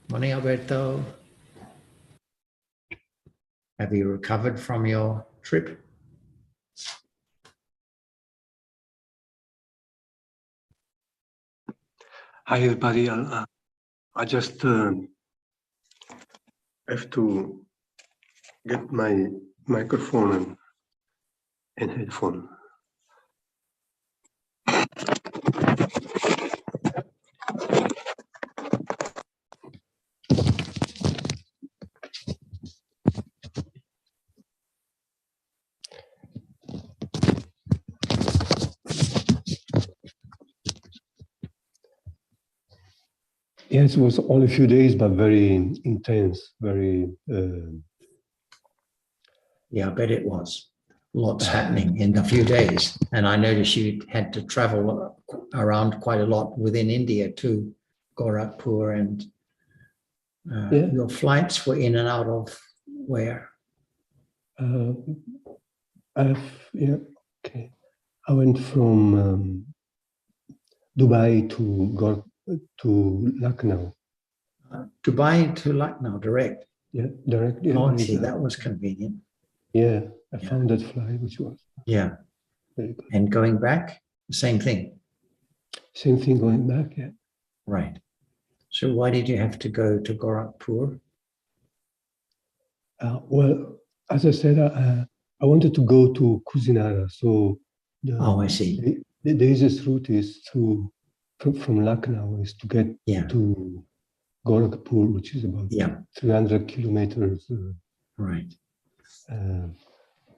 Morning, Alberto. Have you recovered from your trip? Hi, everybody. I just have to get my microphone and headphone. Yes, it was only a few days, but very intense, very... Yeah, I bet it was. Lots happening in a few days. And I noticed you had to travel around quite a lot within India too, Gorakhpur, and your flights were in and out of where? Okay. I went from Dubai to Lucknow. Dubai to Lucknow, direct? Yeah, direct. Yeah, oh, see, that was convenient. Yeah, I found that flight, which was very good. And going back, same thing? Same thing going back, yeah. Right. So why did you have to go to Gorakhpur? Well, as I said, I wanted to go to Kusinara. So I see. The easiest route is from Lucknow is to get to Gorakhpur, which is about 300 kilometers right.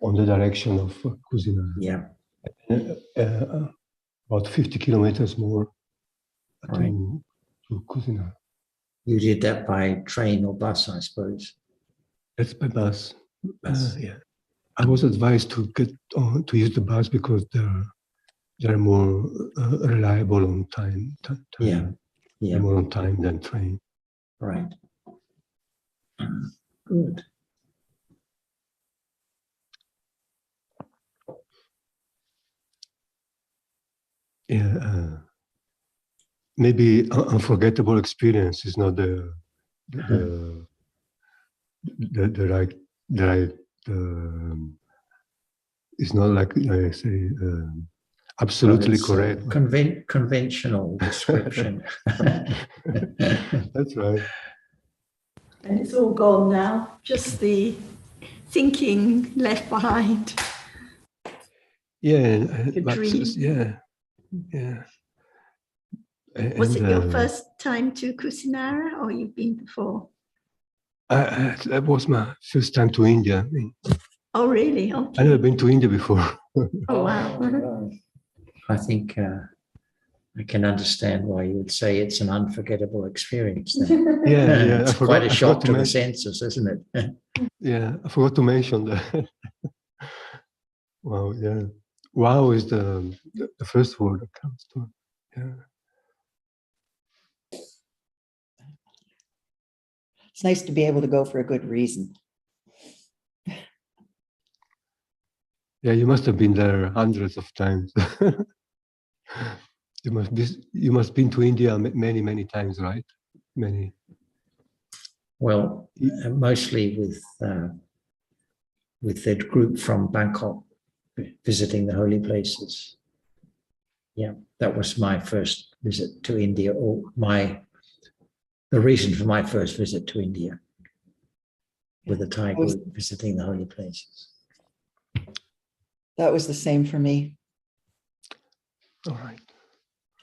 On the direction of Kusinara. Yeah. About 50 kilometers more right. to Kusinara. You did that by train or bus, I suppose? That's by bus. Yeah. I was advised to use the bus because they're more reliable on time. Yeah. They're more on time than train. Right. Good. Yeah. Maybe unforgettable experience is not the right it's not like I say absolutely correct. Conventional description. That's right. And it's all gone now, just the thinking left behind. Yeah, dream. Yeah. Was it your first time to Kusinara, or you've been before? That was my first time to India. Oh, really? Okay. I've never been to India before. Oh, wow. I think I can understand why you would say it's an unforgettable experience. Then. Yeah. It's quite a shock to the senses, isn't it? Yeah, I forgot to mention that. Wow, yeah. Wow is the first word that comes to it. Yeah. It's nice to be able to go for a good reason. Yeah, you must have been there hundreds of times. You must been to India many times, right? Many. Well, mostly with that group from Bangkok visiting the holy places. Yeah, that was my first visit to India, or the reason for my first visit to India, with the Thai group visiting the holy places. That was the same for me. All right.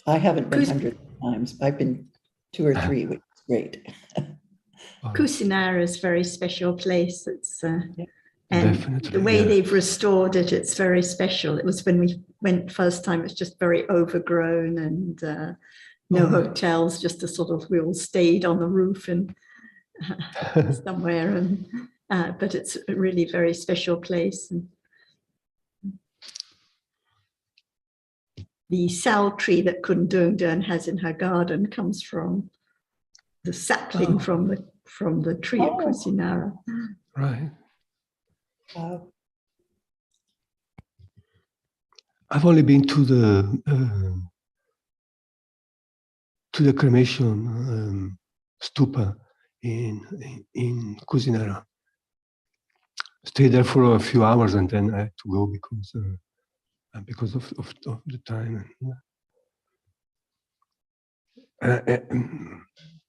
I haven't been hundreds of times. I've been 2 or 3, which is great. Kusinara is a very special place. It's and definitely, the way they've restored it, it's very special. It was when we went first time, it's just very overgrown and no hotels, just a sort of, we all stayed on the roof and somewhere, and but it's a really very special place. And the sal tree that Kundung has in her garden comes from the sapling from the tree at Kusinara. Right. Wow. I've only been to the cremation stupa in Kusinara. Stayed there for a few hours and then I had to go because of the time.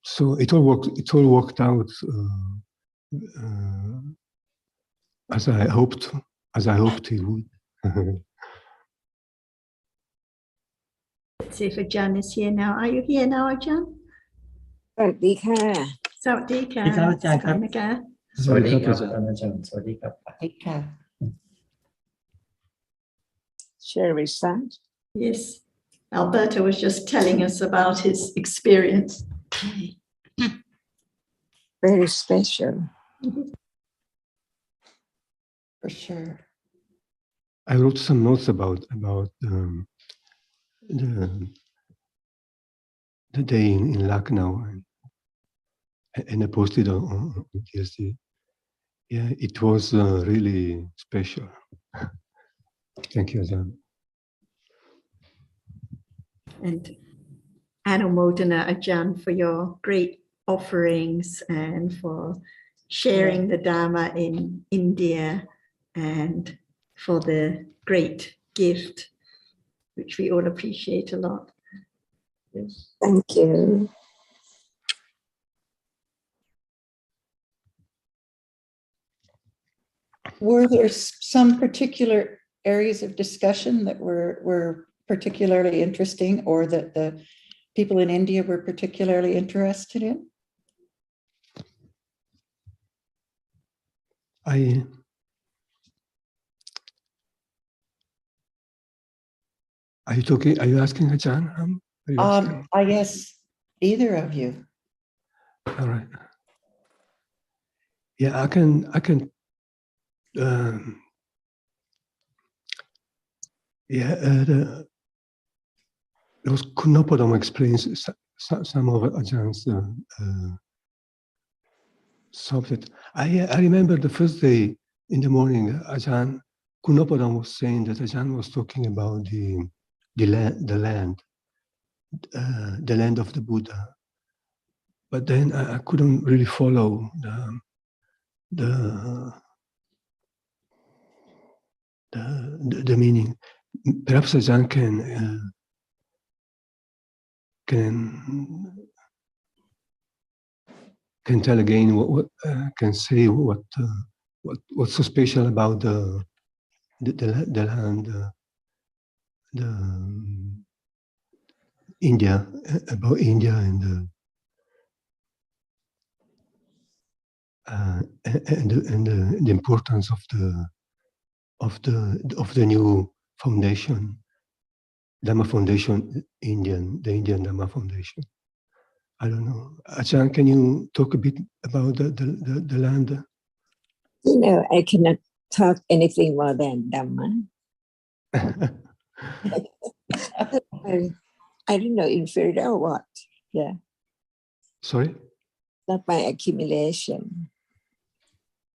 So it all worked out as I hoped it would. Let's see if Ajahn is here now. Are you here now, Ajahn? สวัสดีค่ะ สวัสดีค่ะ สวัสดีครับอาจารย์ครับ สวัสดีนะคะ สวัสดีครับ Sorry, ท่านอาจารย์สวัสดีครับ ค่ะ Sherry Sand. Yes, Alberto was just telling us about his experience. Very special. For sure. I wrote some notes about the day in Lucknow and I posted on TSD. Yeah, it was really special. Thank you, Ajahn. And Anumodana Ajahn for your great offerings and for sharing the Dharma in India and for the great gift, which we all appreciate a lot. Yes. Thank you. Were there some particular areas of discussion that were particularly interesting or that the people in India were particularly interested in? Are you asking Ajahn? I guess either of you. All right. Yeah, I can. There was Kunopadam explains some of Ajah's subject. I remember the first day in the morning, Ajahn Kunopadam was saying that Ajahn was talking about the land of the Buddha. But then I couldn't really follow the meaning. Perhaps Ajahn can tell again can say what's so special about the land, India, about India and the importance of the new foundation, Dhamma Foundation, the Indian Dhamma Foundation. I don't know. Ajahn, can you talk a bit about the land? You know, I cannot talk anything more than Dhamma. I don't know, inferior or what. Yeah, Sorry? not my accumulation.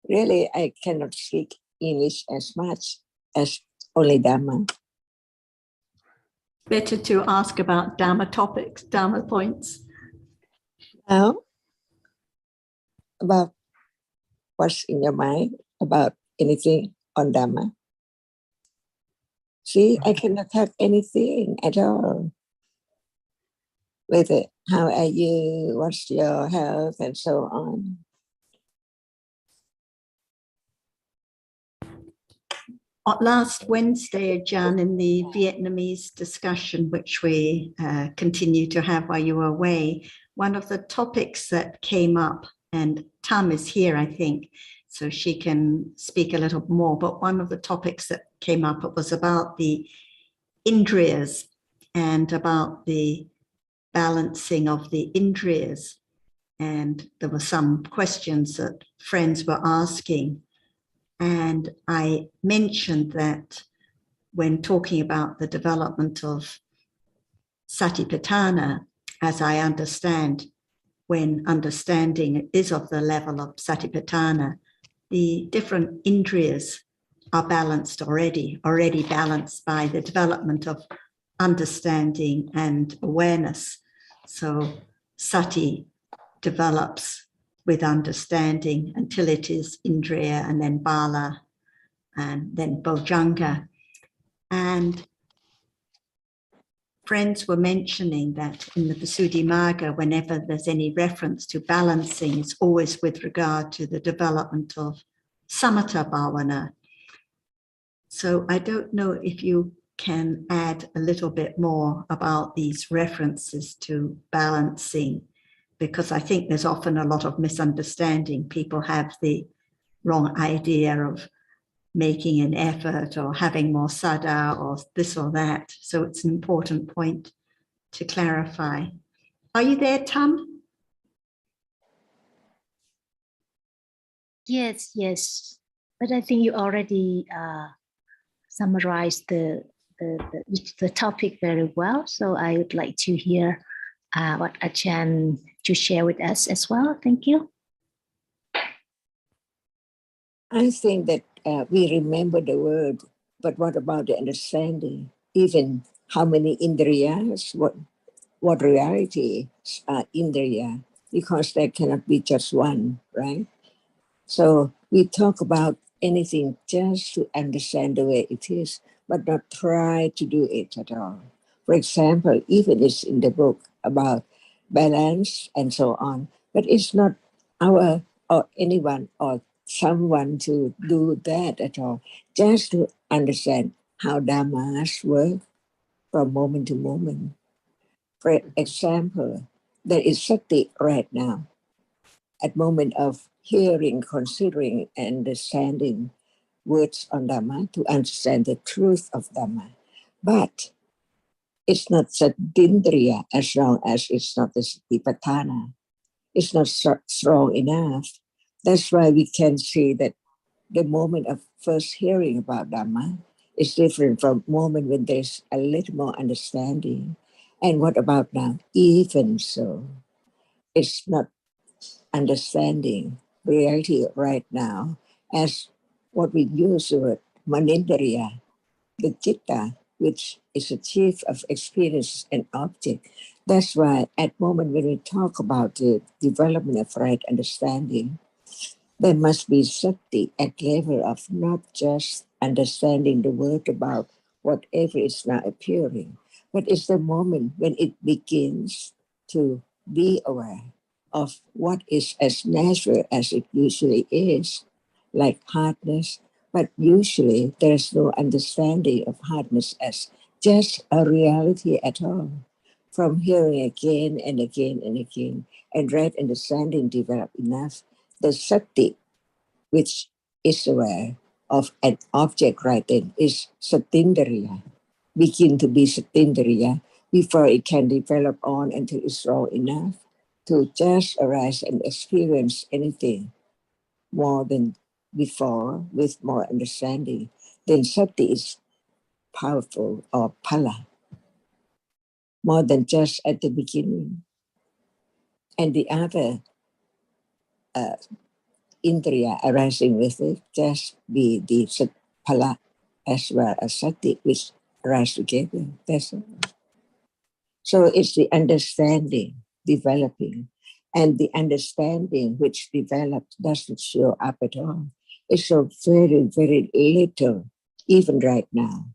Really, I cannot speak English as much as only Dhamma. Better to ask about Dharma topics, Dharma points. Now, about what's in your mind about anything on Dhamma. See, I cannot talk anything at all. Whether how are you, what's your health, and so on. Last Wednesday, Ajahn, in the Vietnamese discussion, which we continue to have while you were away, one of the topics that came up, and Tam is here, I think, so she can speak a little more, but one of the topics that came up, it was about the Indriyas and about the balancing of the Indriyas. And there were some questions that friends were asking. And I mentioned that when talking about the development of Satipatthana, as I understand, when understanding is of the level of Satipatthana, the different Indriyas are balanced already balanced by the development of understanding and awareness. So Sati develops with understanding until it is Indriya and then Bala and then Bojanga. And friends were mentioning that in the Visuddhimagga, whenever there's any reference to balancing, it's always with regard to the development of samatha bhavana. So I don't know if you can add a little bit more about these references to balancing, because I think there's often a lot of misunderstanding. People have the wrong idea of making an effort or having more sada or this or that. So it's an important point to clarify. Are you there, Tam? Yes, yes. But I think you already summarized the topic very well. So I would like to hear what Ajahn to share with us as well. Thank you. I think that we remember the word, but what about the understanding? Even how many indriyas, what reality are indriya? Because there cannot be just one, right? So we talk about anything just to understand the way it is, but not try to do it at all. For example, even it's in the book about balance and so on, but it's not our or anyone or someone to do that at all, just to understand how dhammas work from moment to moment. For example, there is sati right now at moment of hearing, considering, and understanding words on Dhamma to understand the truth of Dhamma. But it's not satindriya as long as it's not the satipatthana. It's not strong enough. That's why we can see that the moment of first hearing about Dhamma is different from moment when there's a little more understanding. And what about now? Even so, it's not understanding reality right now as what we use the word manindriya, the citta, which is a chief of experience and object. That's why at moment when we talk about the development of right understanding, there must be sati at level of not just understanding the word about whatever is now appearing, but it's the moment when it begins to be aware of what is as natural as it usually is, like hardness, but usually there's no understanding of hardness as just a reality at all. From hearing again and again and again, and right understanding develop enough, the sati, which is aware of an object right then, is satindriya, begin to be satindriya before it can develop on until it's strong enough to just arise and experience anything more than before with more understanding. Then sati is powerful, or pala, more than just at the beginning. And the other indriya arising with it just be the pala as well as sati, which arise together. That's all. So it's the understanding developing, and the understanding which developed doesn't show up at all. It's so very, very little, even right now,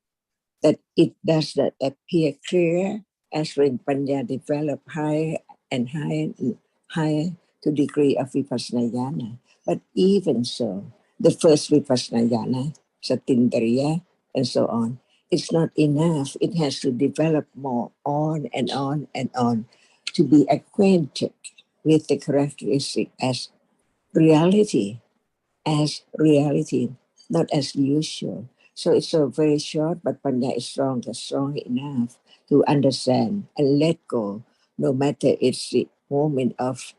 that it does not appear clear as when Panya develop higher and higher and higher to degree of Vipassana Jnana. But even so, the first Vipassana Jnana, Satindriya, and so on, it's not enough. It has to develop more on and on and on to be acquainted with the characteristic as reality, not as usual. So it's so very short, but Panya is strong enough to understand and let go, no matter it's the moment of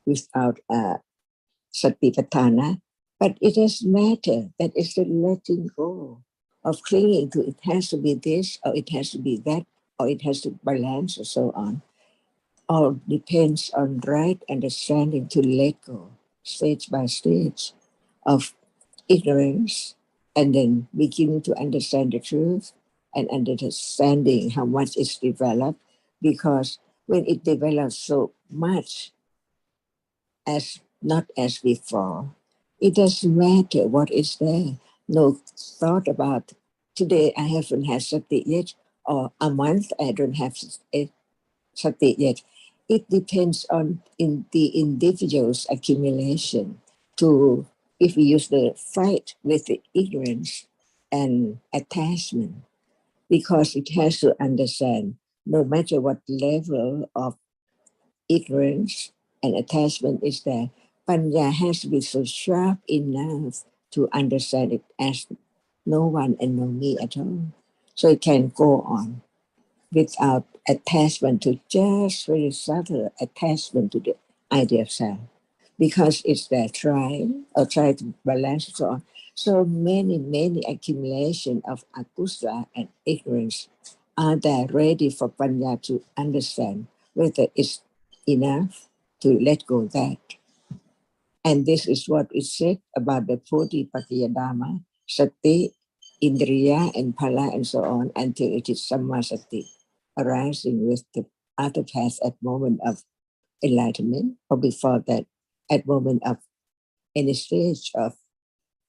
without satipatthana, but it doesn't matter. That is the letting go of clinging to it has to be this, or it has to be that, or it has to balance, or so on. All depends on right understanding to let go, stage by stage, of ignorance, and then beginning to understand the truth and understanding how much it's developed, because when it develops so much as not as before. It doesn't matter what is there. No thought about today I haven't had sati yet, or a month I don't have sati yet. It depends on the individual's accumulation to, if we use the fight with the ignorance and attachment, because it has to understand no matter what level of ignorance and attachment is there, Panya has to be so sharp enough to understand it as no one and no me at all. So it can go on without attachment to just very subtle attachment to the idea of self. Because it's there trying or try to balance so on. So many accumulation of akusla and ignorance are there ready for Panya to understand whether it's enough to let go of that. And this is what is said about the Bodhipakkhiyadhamma, Sati, Indriya, and Phala, and so on, until it is Sammasati, arising with the other path at moment of enlightenment, or before that, at moment of any stage of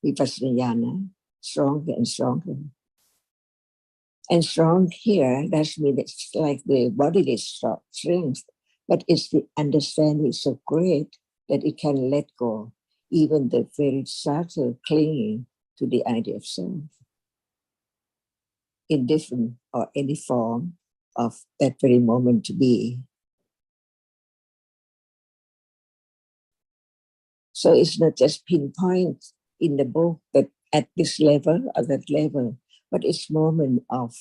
vipassana jnana, stronger and stronger. And strong here doesn't mean it's like the bodily strength, but it's the understanding so great that it can let go even the very subtle clinging to the idea of self in different or any form of that very moment to be. So it's not just pinpoint in the book that at this level or that level, but it's moment of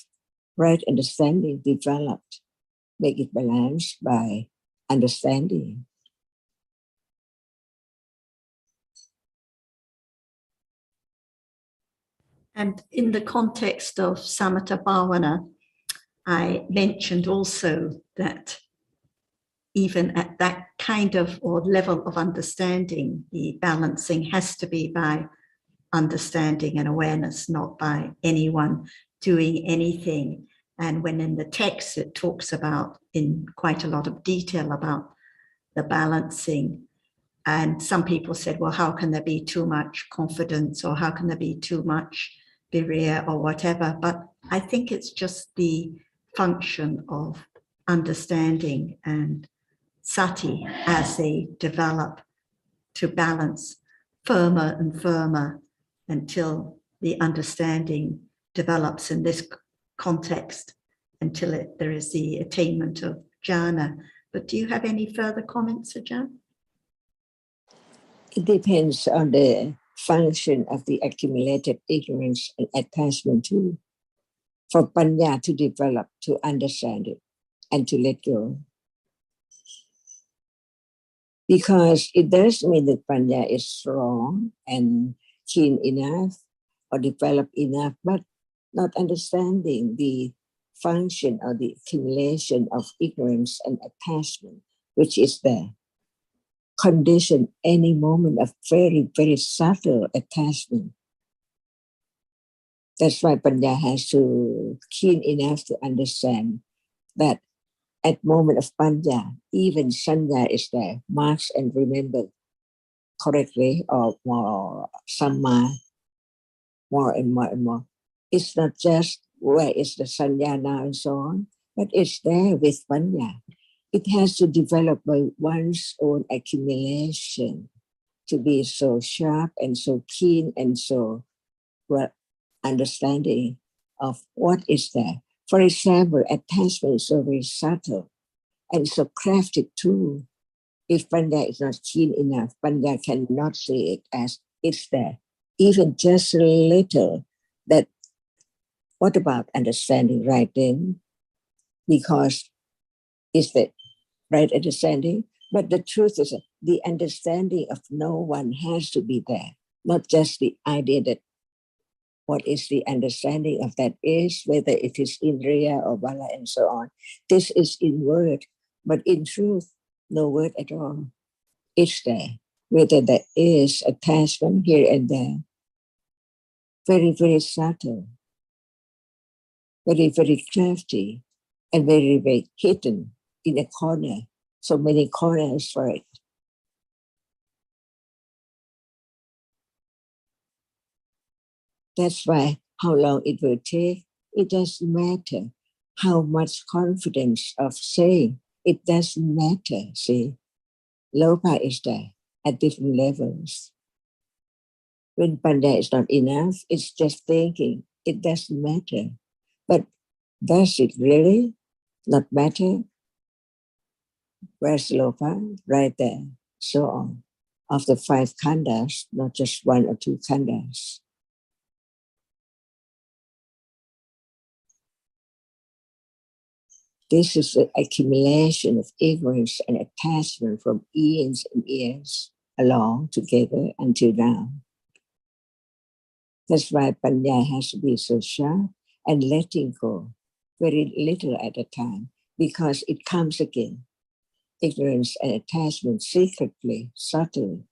right understanding developed, make it balanced by understanding. And in the context of Samatha Bhavana, I mentioned also that even at that kind of or level of understanding, the balancing has to be by understanding and awareness, not by anyone doing anything. And when in the text it talks about in quite a lot of detail about the balancing, and some people said, well, how can there be too much confidence, or how can there be too much viriya or whatever? But I think it's just the function of understanding and sati as they develop to balance firmer and firmer until the understanding develops in this context until there is the attainment of jhana. But do you have any further comments, Ajahn? It depends on the function of the accumulated ignorance and attachment too, for Panya to develop, to understand it, and to let go. Because it does mean that Panya is strong and keen enough or developed enough, but not understanding the function or the accumulation of ignorance and attachment, which is the condition any moment of very subtle attachment. That's why Panya has to keen enough to understand that at moment of Panya, even Sanya is there, marks and remembered correctly or more Samma, more and more and more. It's not just where is the Sanya now and so on, but it's there with Panya. It has to develop by one's own accumulation to be so sharp and so keen and so well understanding of what is there. For example, attachment is so very subtle and so crafted too. If Panya is not keen enough, Panya cannot see it as it's there. Even just a little, that what about understanding right then? Because it's the right understanding, but the truth is that the understanding of no one has to be there, not just the idea that what is the understanding of that is, whether it is Indriya or Bala and so on. This is in word, but in truth, no word at all. It's there, whether there is attachment here and there. Very subtle, very crafty, and very hidden in a corner. So many corners for it. That's why how long it will take, it doesn't matter. How much confidence of saying, it doesn't matter. See, Lopa is there at different levels. When Panya is not enough, it's just thinking, it doesn't matter. But does it really not matter? Where's Lopa? Right there. So on. Of the 5 khandas, not just 1 or 2 khandas. This is the accumulation of ignorance and attachment from eons and years along together until now. That's why Panya has to be so sharp and letting go very little at a time, because it comes again. Ignorance and attachment secretly, subtly,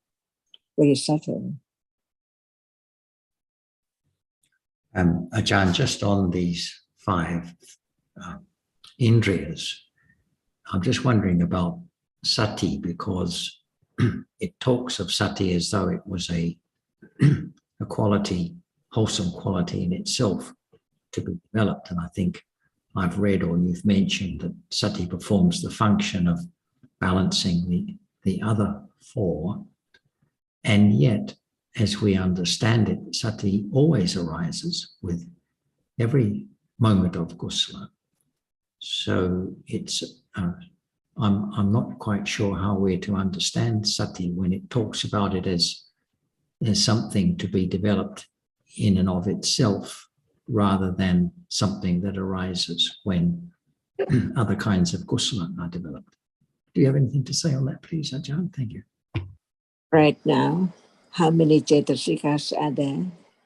very subtle. Ajahn, just on these 5 indriyas, I'm just wondering about sati, because it talks of sati as though it was a quality, wholesome quality in itself to be developed. And I think I've read, or you've mentioned, that sati performs the function of balancing the other 4. And yet, as we understand it, sati always arises with every moment of kusala. So it's I'm not quite sure how we're to understand sati when it talks about it as something to be developed in and of itself, rather than something that arises when other kinds of kusala are developed. Do you have anything to say on that, please, Ajahn? Thank you. Right now, how many Cetasikas are there?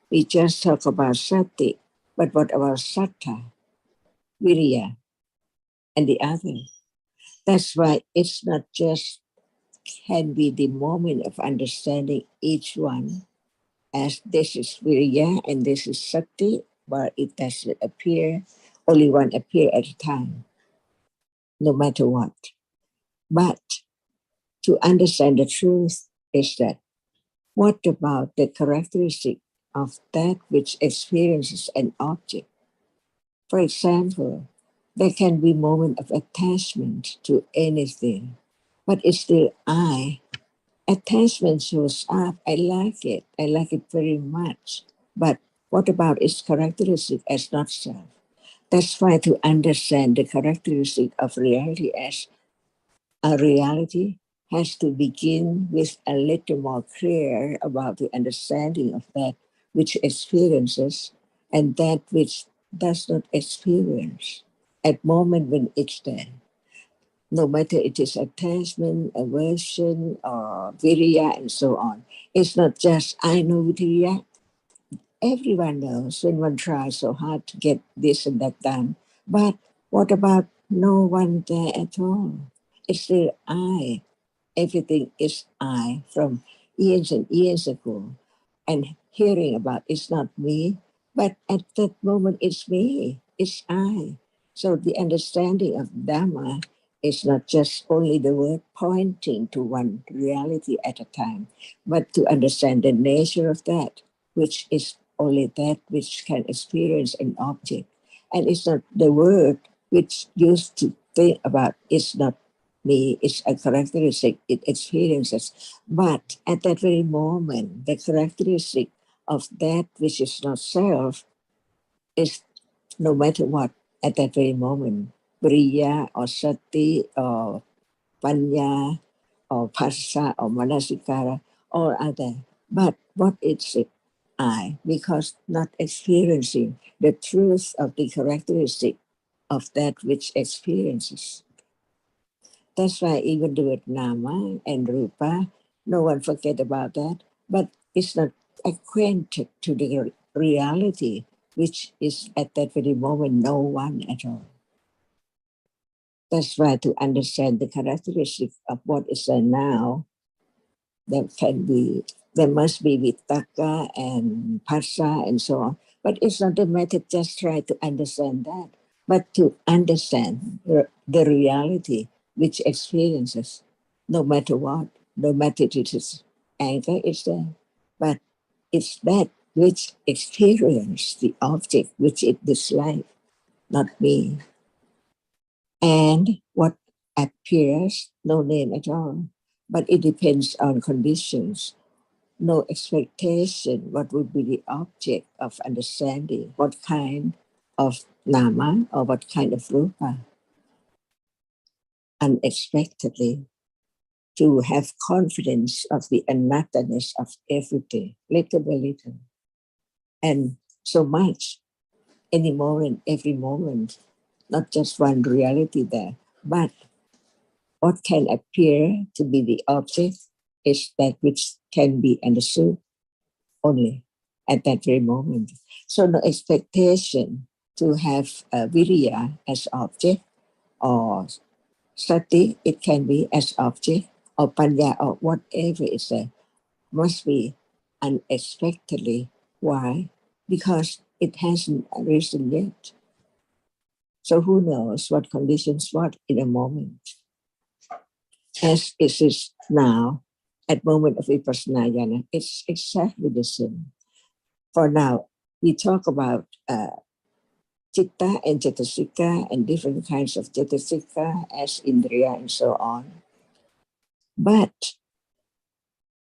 We just talk about sati, but what about sattva, virya, and the other? That's why it's not just can be the moment of understanding each one as this is virya and this is sati, but it doesn't appear, only one appear at a time, no matter what. But to understand the truth is that what about the characteristic of that which experiences an object? For example, there can be moment of attachment to anything, but it's still I. Attachment shows up. I like it very much. But what about its characteristic as not self? That's why to understand the characteristic of reality as a reality has to begin with a little more clear about the understanding of that which experiences and that which does not experience at moment when it's there. No matter it is attachment, aversion, or virya, and so on. It's not just I know virya. Everyone knows when one tries so hard to get this and that done. But what about no one there at all? It's still I. Everything is I from years and years ago. And hearing about it's not me, but at that moment it's me, it's I. So the understanding of Dhamma is not just only the word pointing to one reality at a time, but to understand the nature of that, which is only that which can experience an object. And it's not the word which used to think about it's not me, it's a characteristic it experiences. But at that very moment, the characteristic of that which is not self is no matter what, at that very moment, Briya or Sati or Panya or Phassa or Manasikara, all other. But what is it? I, because not experiencing the truth of the characteristic of that which experiences. That's why even the word nama and rupa, no one forget about that, but it's not acquainted to the reality, which is at that very moment no one at all. That's why to understand the characteristic of what is there now, there must be vitaka and phassa and so on. But it's not the method just try to understand that, but to understand the reality which experiences, no matter what, no matter it is anger, it's there. But it's that which experience the object which it dislikes, not me. And what appears, no name at all, but it depends on conditions. No expectation what would be the object of understanding, what kind of nama or what kind of rupa. Unexpectedly, to have confidence of the anatta-ness of everything, little by little, and so much, any moment, every moment, not just one reality there, but what can appear to be the object is that which can be understood only at that very moment. So no expectation to have viriya as object, or sati, it can be as object, or panya, or whatever is there, must be unexpectedly. Why? Because it hasn't arisen yet. So who knows what conditions what in a moment. As it is now, at moment of vipassana jnana, it's exactly the same. For now, we talk about citta and cetasika and different kinds of cetasika as indriya and so on. But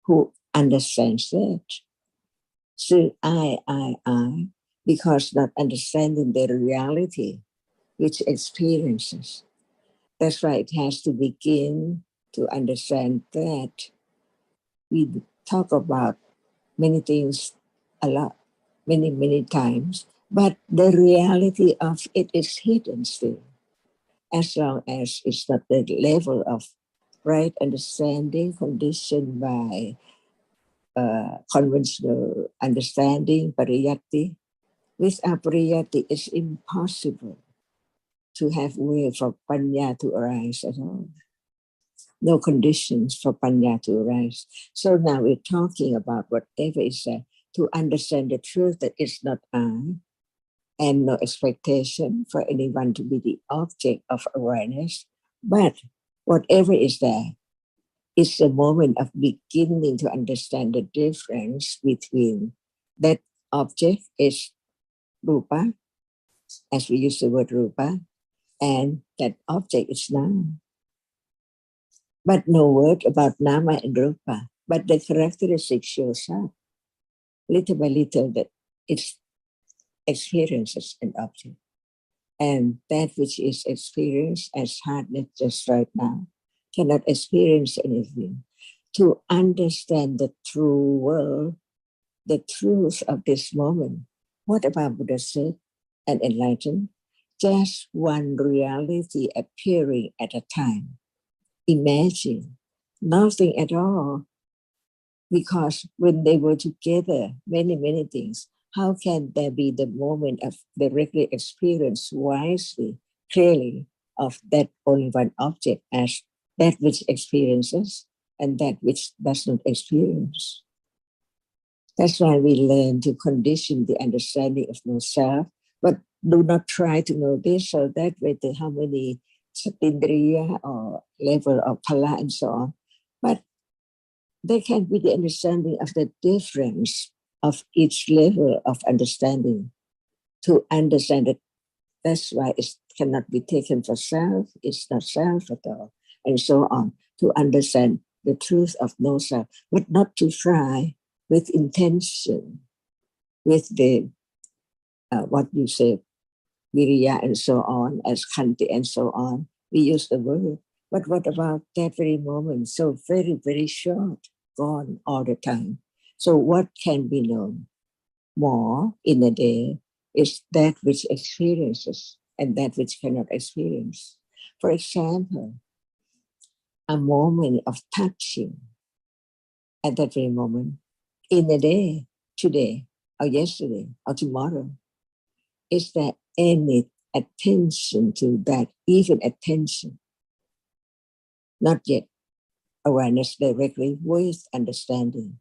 who understands that? So I, because not understanding the reality which experiences. That's why it has to begin to understand that we talk about many things a lot, many times, but the reality of it is hidden still. As long as it's not the level of right understanding conditioned by conventional understanding, pariyatti. With pariyatti, it's impossible to have way for panya to arise at all. No conditions for panya to arise. So now we're talking about whatever is there to understand the truth that it's not I, and no expectation for anyone to be the object of awareness. But whatever is there is the moment of beginning to understand the difference between that object is rupa, as we use the word rupa, and that object is nama. But no word about nama and rupa, but the characteristic shows up little by little that it's experiences an object. And that which is experienced as hardness just right now cannot experience anything. To understand the true world, the truth of this moment, what about Buddha said and enlightened? Just one reality appearing at a time. Imagine nothing at all. Because when they were together, many things, how can there be the moment of directly experience wisely, clearly, of that only one object as that which experiences and that which does not experience? That's why we learn to condition the understanding of no self, but do not try to know this or that with the harmony, satindriya or level of pala and so on. But there can be the understanding of the difference of each level of understanding. To understand it, that's why it cannot be taken for self, it's not self at all, and so on. To understand the truth of no self, but not to try with intention, with the, what you say, viriya and so on, as khanti and so on. We use the word, but what about that very moment? So very short, gone all the time. So what can be known more in a day is that which experiences and that which cannot experience. For example, a moment of touching at that very moment in a day, today or yesterday or tomorrow. Is there any attention to that, even attention? Not yet. Awareness directly with understanding.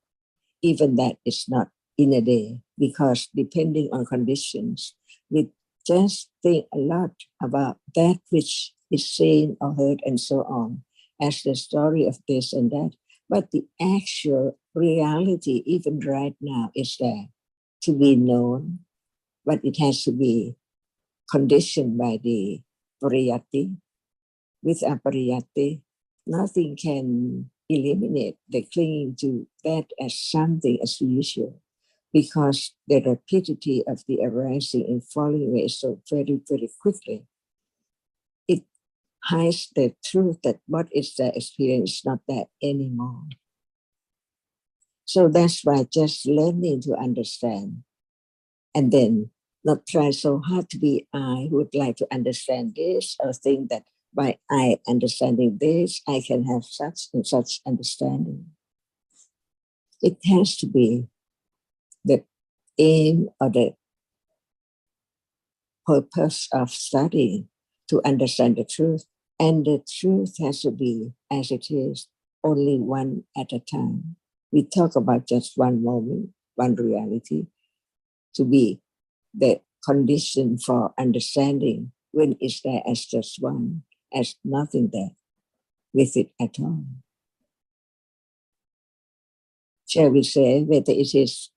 Even that is not in a day, because depending on conditions, we just think a lot about that which is seen or heard and so on, as the story of this and that. But the actual reality, even right now, is there to be known, but it has to be conditioned by the pariyatti. With apariyatti, nothing can eliminate the clinging to that as something as usual, because the rapidity of the arising and falling away is so very, very quickly. It hides the truth that what is the experience is not there anymore. So that's why just learning to understand, and then not try so hard to be I who would like to understand this, or think that by I understanding this, I can have such and such understanding. It has to be the aim or the purpose of study to understand the truth. And the truth has to be as it is, only one at a time. We talk about just one moment, one reality, to be the condition for understanding when it's there as just one, as nothing there with it at all. Shall we say whether it is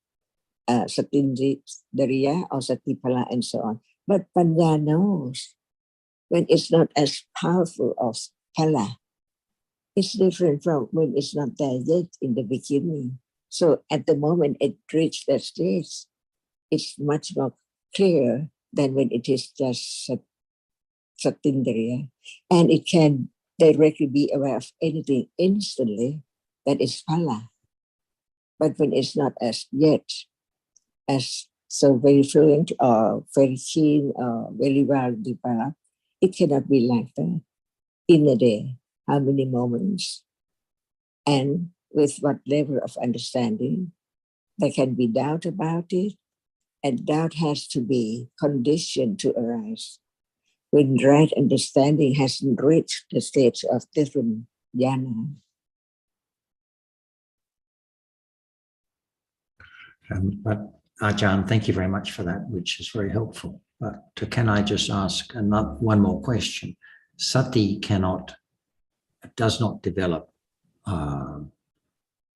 Satindriya or Satipala and so on. But Panya knows when it's not as powerful as Pala. It's different from when it's not there yet in the beginning. So at the moment it reached that stage, it's much more clear than when it is just Satindriya. And it can directly be aware of anything instantly, that is Pala. But when it's not as yet, as so very fluent or very keen or very well developed, it cannot be like that in a day. How many moments and with what level of understanding? There can be doubt about it, and doubt has to be conditioned to arise. When right understanding hasn't reached the stage of different jhana. But Ajahn, thank you very much for that, which is very helpful. But can I just ask one more question? Sati does not develop.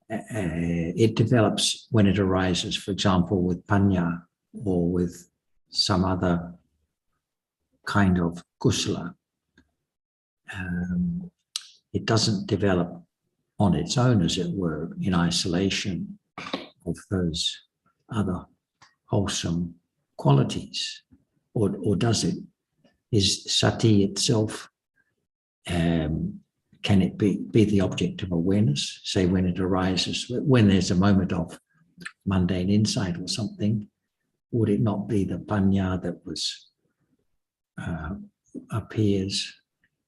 It develops when it arises, for example, with panya or with some other kind of kusala. It doesn't develop on its own, as it were, in isolation of those other wholesome qualities, or does it? Is sati itself, can it be the object of awareness? Say when it arises, when there's a moment of mundane insight or something, would it not be the panya that appears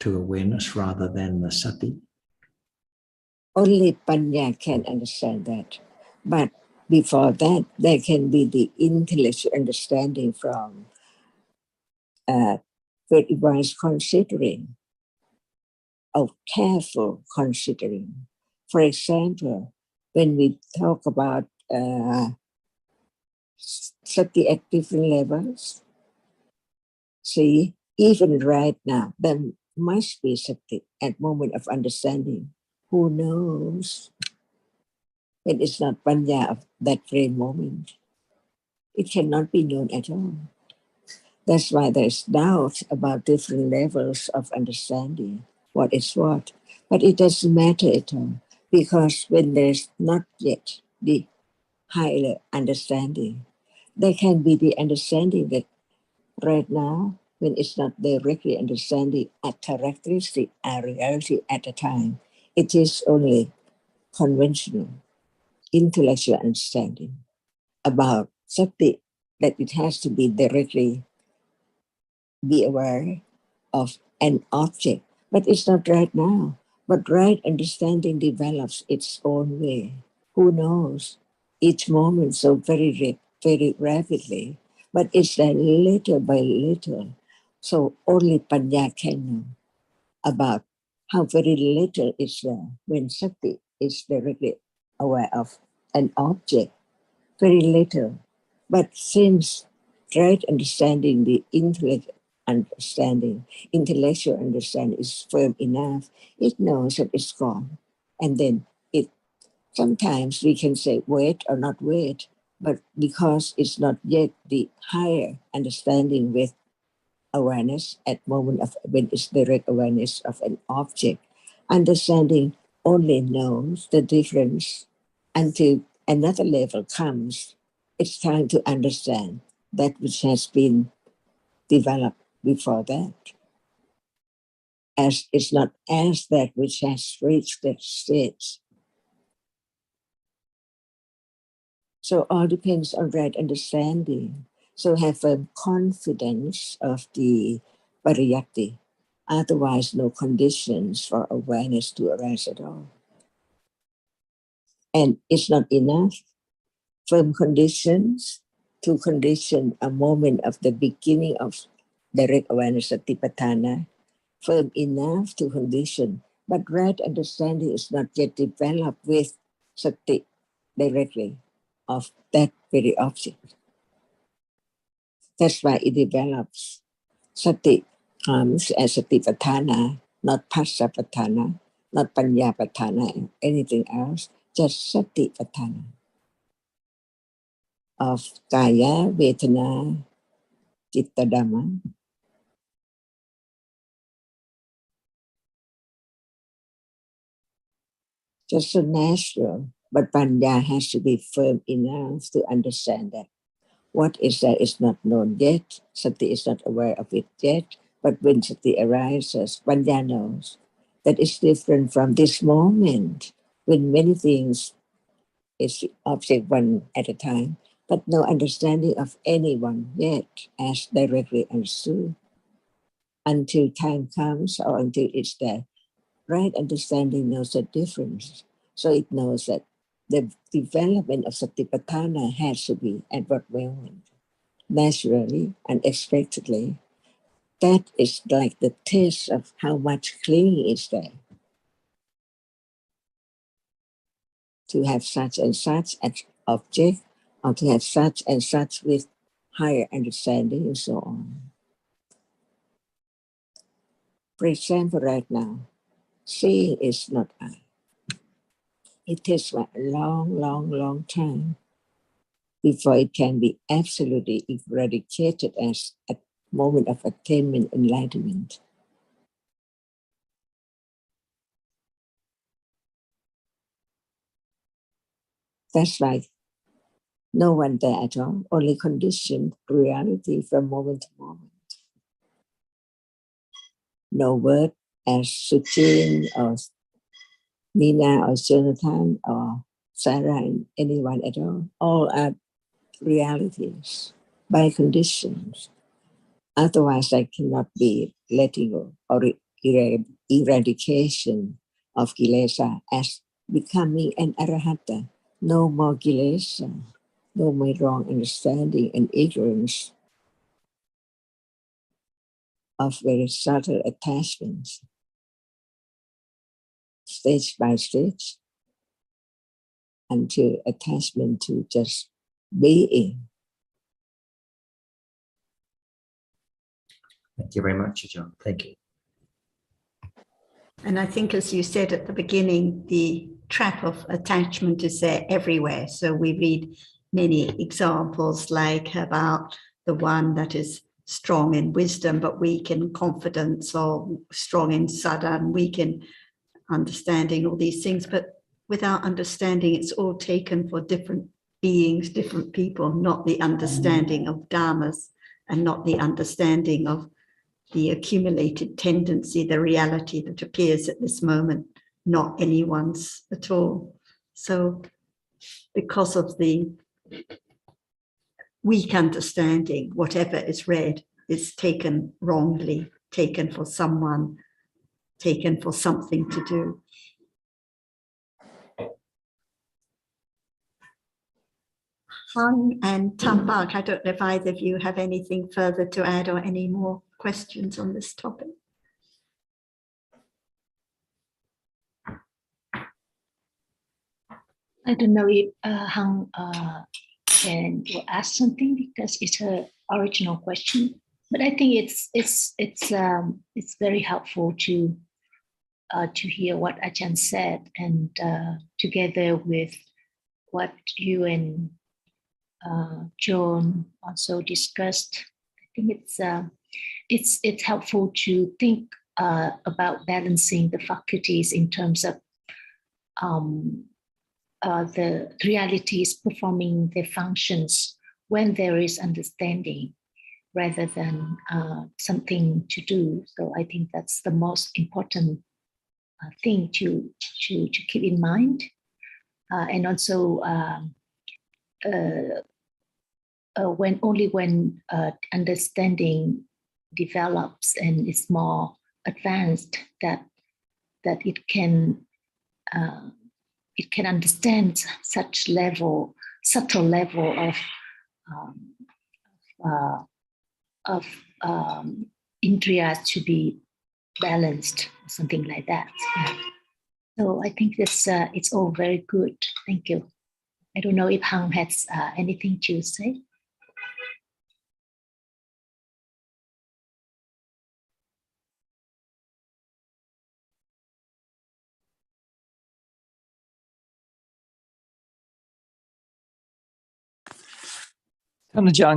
to awareness rather than the sati? Only panya can understand that. But before that, there can be the intellectual understanding from very wise considering, of careful considering. For example, when we talk about sati at different levels, see, even right now, there must be sati at moment of understanding. Who knows? When it's not panya of that very moment, it cannot be known at all. That's why there's doubt about different levels of understanding, what is what. But it doesn't matter at all, because when there's not yet the higher understanding, there can be the understanding that right now, when it's not directly understanding a characteristic, a reality at a time, it is only conventional, intellectual understanding about something that it has to be directly be aware of an object. But it's not right now. But right understanding develops its own way. Who knows? Each moment so very, very rapidly. But it's there little by little. So only panya can know about how very little is there when sati is directly aware of an object. Very little. But since right understanding, the intellectual understanding is firm enough, it knows that it's gone. And then it sometimes we can say wait or not wait, but because it's not yet the higher understanding with awareness at moment of when it's direct awareness of an object, understanding only knows the difference until another level comes. It's time to understand that which has been developed before that. As it's not as that which has reached that stage. So all depends on right understanding. So have a confidence of the pariyatti. Otherwise, no conditions for awareness to arise at all. And it's not enough. Firm conditions to condition a moment of the beginning of direct awareness satipatthana, firm enough to condition, but right understanding is not yet developed with sati directly of that very object. That's why it develops. Sati comes as satipatthana, not passapatthana, not panyapatthana, anything else, just satipatthana of kaya, vedana, Intl.Dhamma. Just so natural, but panya has to be firm enough to understand that what is there is not known yet, sati is not aware of it yet, but when sati arises, panya knows that it's different from this moment when many things is object one at a time, but no understanding of anyone yet as directly understood until time comes or until it's there. Right understanding knows the difference. So it knows that the development of satipatthana has to be at what moment, naturally, unexpectedly. That is like the test of how much clinging is there. To have such and such an object, or to have such and such with higher understanding and so on. For example, right now, seeing is not I. It takes a long time before it can be absolutely eradicated as a moment of attainment, enlightenment. That's right. No one there at all, only conditioned reality from moment to moment. No word as Suchin or Nina or Jonathan or Sarah and anyone at all. All are realities by conditions. Otherwise, there cannot be letting go or eradication of kilesa as becoming an arahata. No more kilesa, no more wrong understanding and ignorance of very subtle attachments, stage by stage, until attachment to just being. Thank you very much, Ajahn. Thank you. And I think, as you said at the beginning, the trap of attachment is there everywhere. So we read many examples like about the one that is strong in wisdom but weak in confidence, or strong in sadhan, weak in understanding, all these things. But without understanding, it's all taken for different beings, different people, not the understanding of dharmas and not the understanding of the accumulated tendency, the reality that appears at this moment, not anyone's at all. So because of the weak understanding, whatever is read is taken wrongly, taken for someone, taken for something to do. Hung and Tambak, I don't know if either of you have anything further to add or any more questions on this topic. I don't know if Hằng can ask something because it's her original question, but I think it's very helpful to hear what Ajahn said, and together with what you and John also discussed. I think it's helpful to think about balancing the faculties in terms of the realities performing their functions when there is understanding rather than something to do. So I think that's the most important thing to keep in mind. And also when understanding develops and is more advanced, that it can understand such subtle level of indriyas to be balanced, something like that. Yeah. So I think it's all very good. Thank you. I don't know if Hằng has anything to say.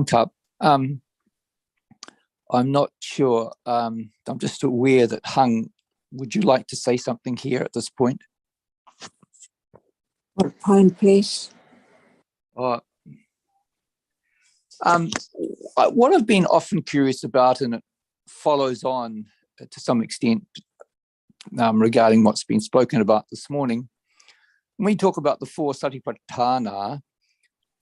Cup. I'm not sure. I'm just aware that Hằng, would you like to say something here at this point? What point, please? What I've been often curious about, and it follows on to some extent regarding what's been spoken about this morning, when we talk about the 4 satipatthana,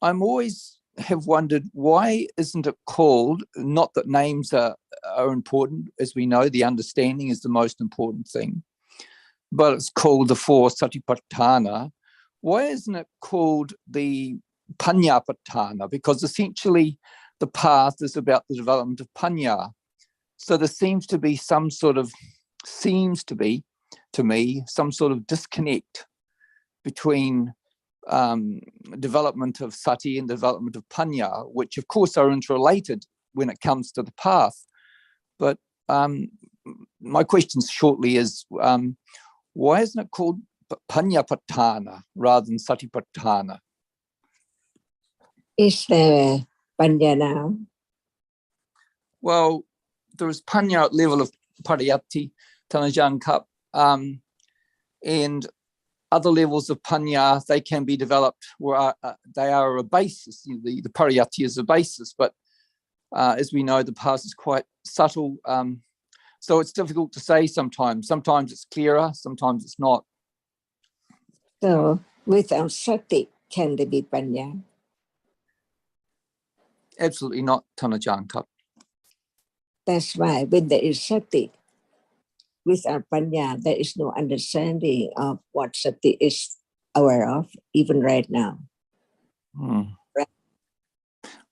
I'm always have wondered, why isn't it called, not that names are important, as we know, the understanding is the most important thing, but it's called the 4 satipatthana. Why isn't it called the Panyapatthana? Because essentially the path is about the development of Panya. So there seems to be some sort of, to me, some sort of disconnect between development of sati and development of Panya, which of course are interrelated when it comes to the path. But my question shortly is, why isn't it called Panyapatthana rather than Satipatthana? Is there Panya now? Well, there is Panya at level of Pariyatti, Tanajan Cup, and other levels of Panya, they can be developed, or they are a basis. The Pariyatti is a basis, but as we know, the path is quite subtle. So it's difficult to say sometimes. Sometimes it's clearer, sometimes it's not. So without sati, can there be Panya? Absolutely not, Tanajan Cup. That's why when there is sati, without Panya, there is no understanding of what sati is aware of, even right now.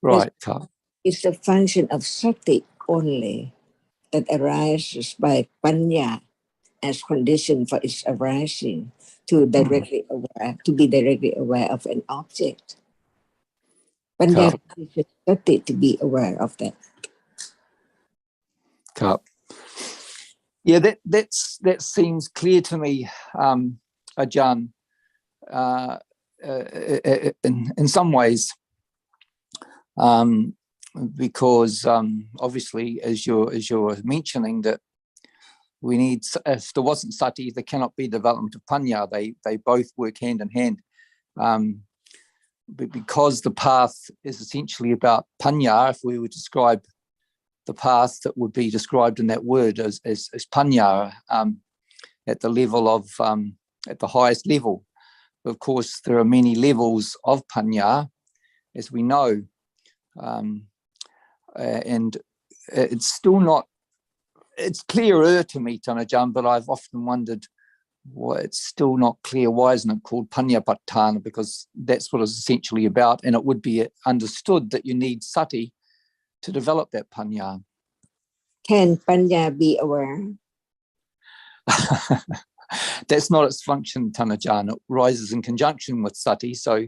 Right, Cup. It's the function of sati only that arises by Panya as condition for its arising to directly aware, to be directly aware of an object. Panya is sati to be aware of that. Cup. Yeah, that seems clear to me, Ajahn. In some ways, because obviously, as you're mentioning, that we need, if there wasn't sati, there cannot be development of Panya. They both work hand in hand. But because the path is essentially about Panya, if we would describe the path that would be described in that word as Panya at the level of, at the highest level. Of course, there are many levels of Panya, as we know, and it's still not, it's clearer to me, Tanajan, but I've often wondered why it's still not clear. Why isn't it called Panyapatthana? Because that's what it's essentially about, and it would be understood that you need sati to develop that Panya. Can Panya be aware? That's not its function, Tanajan. It rises in conjunction with sati. So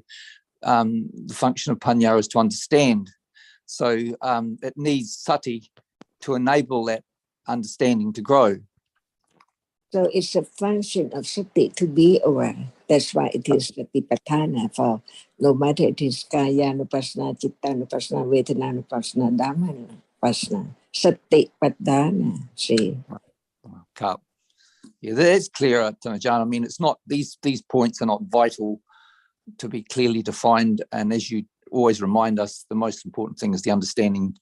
the function of Panya is to understand. So it needs sati to enable that understanding to grow. So it's a function of sati to be aware. That's why it is satipatthana. For no matter it is kayanupassana, chittanupassana, vedananupassana, dhammanupassana, satipatthana. See. Cup. Yeah, that's clear, John. I mean, it's not these points are not vital to be clearly defined. And as you always remind us, the most important thing is the understanding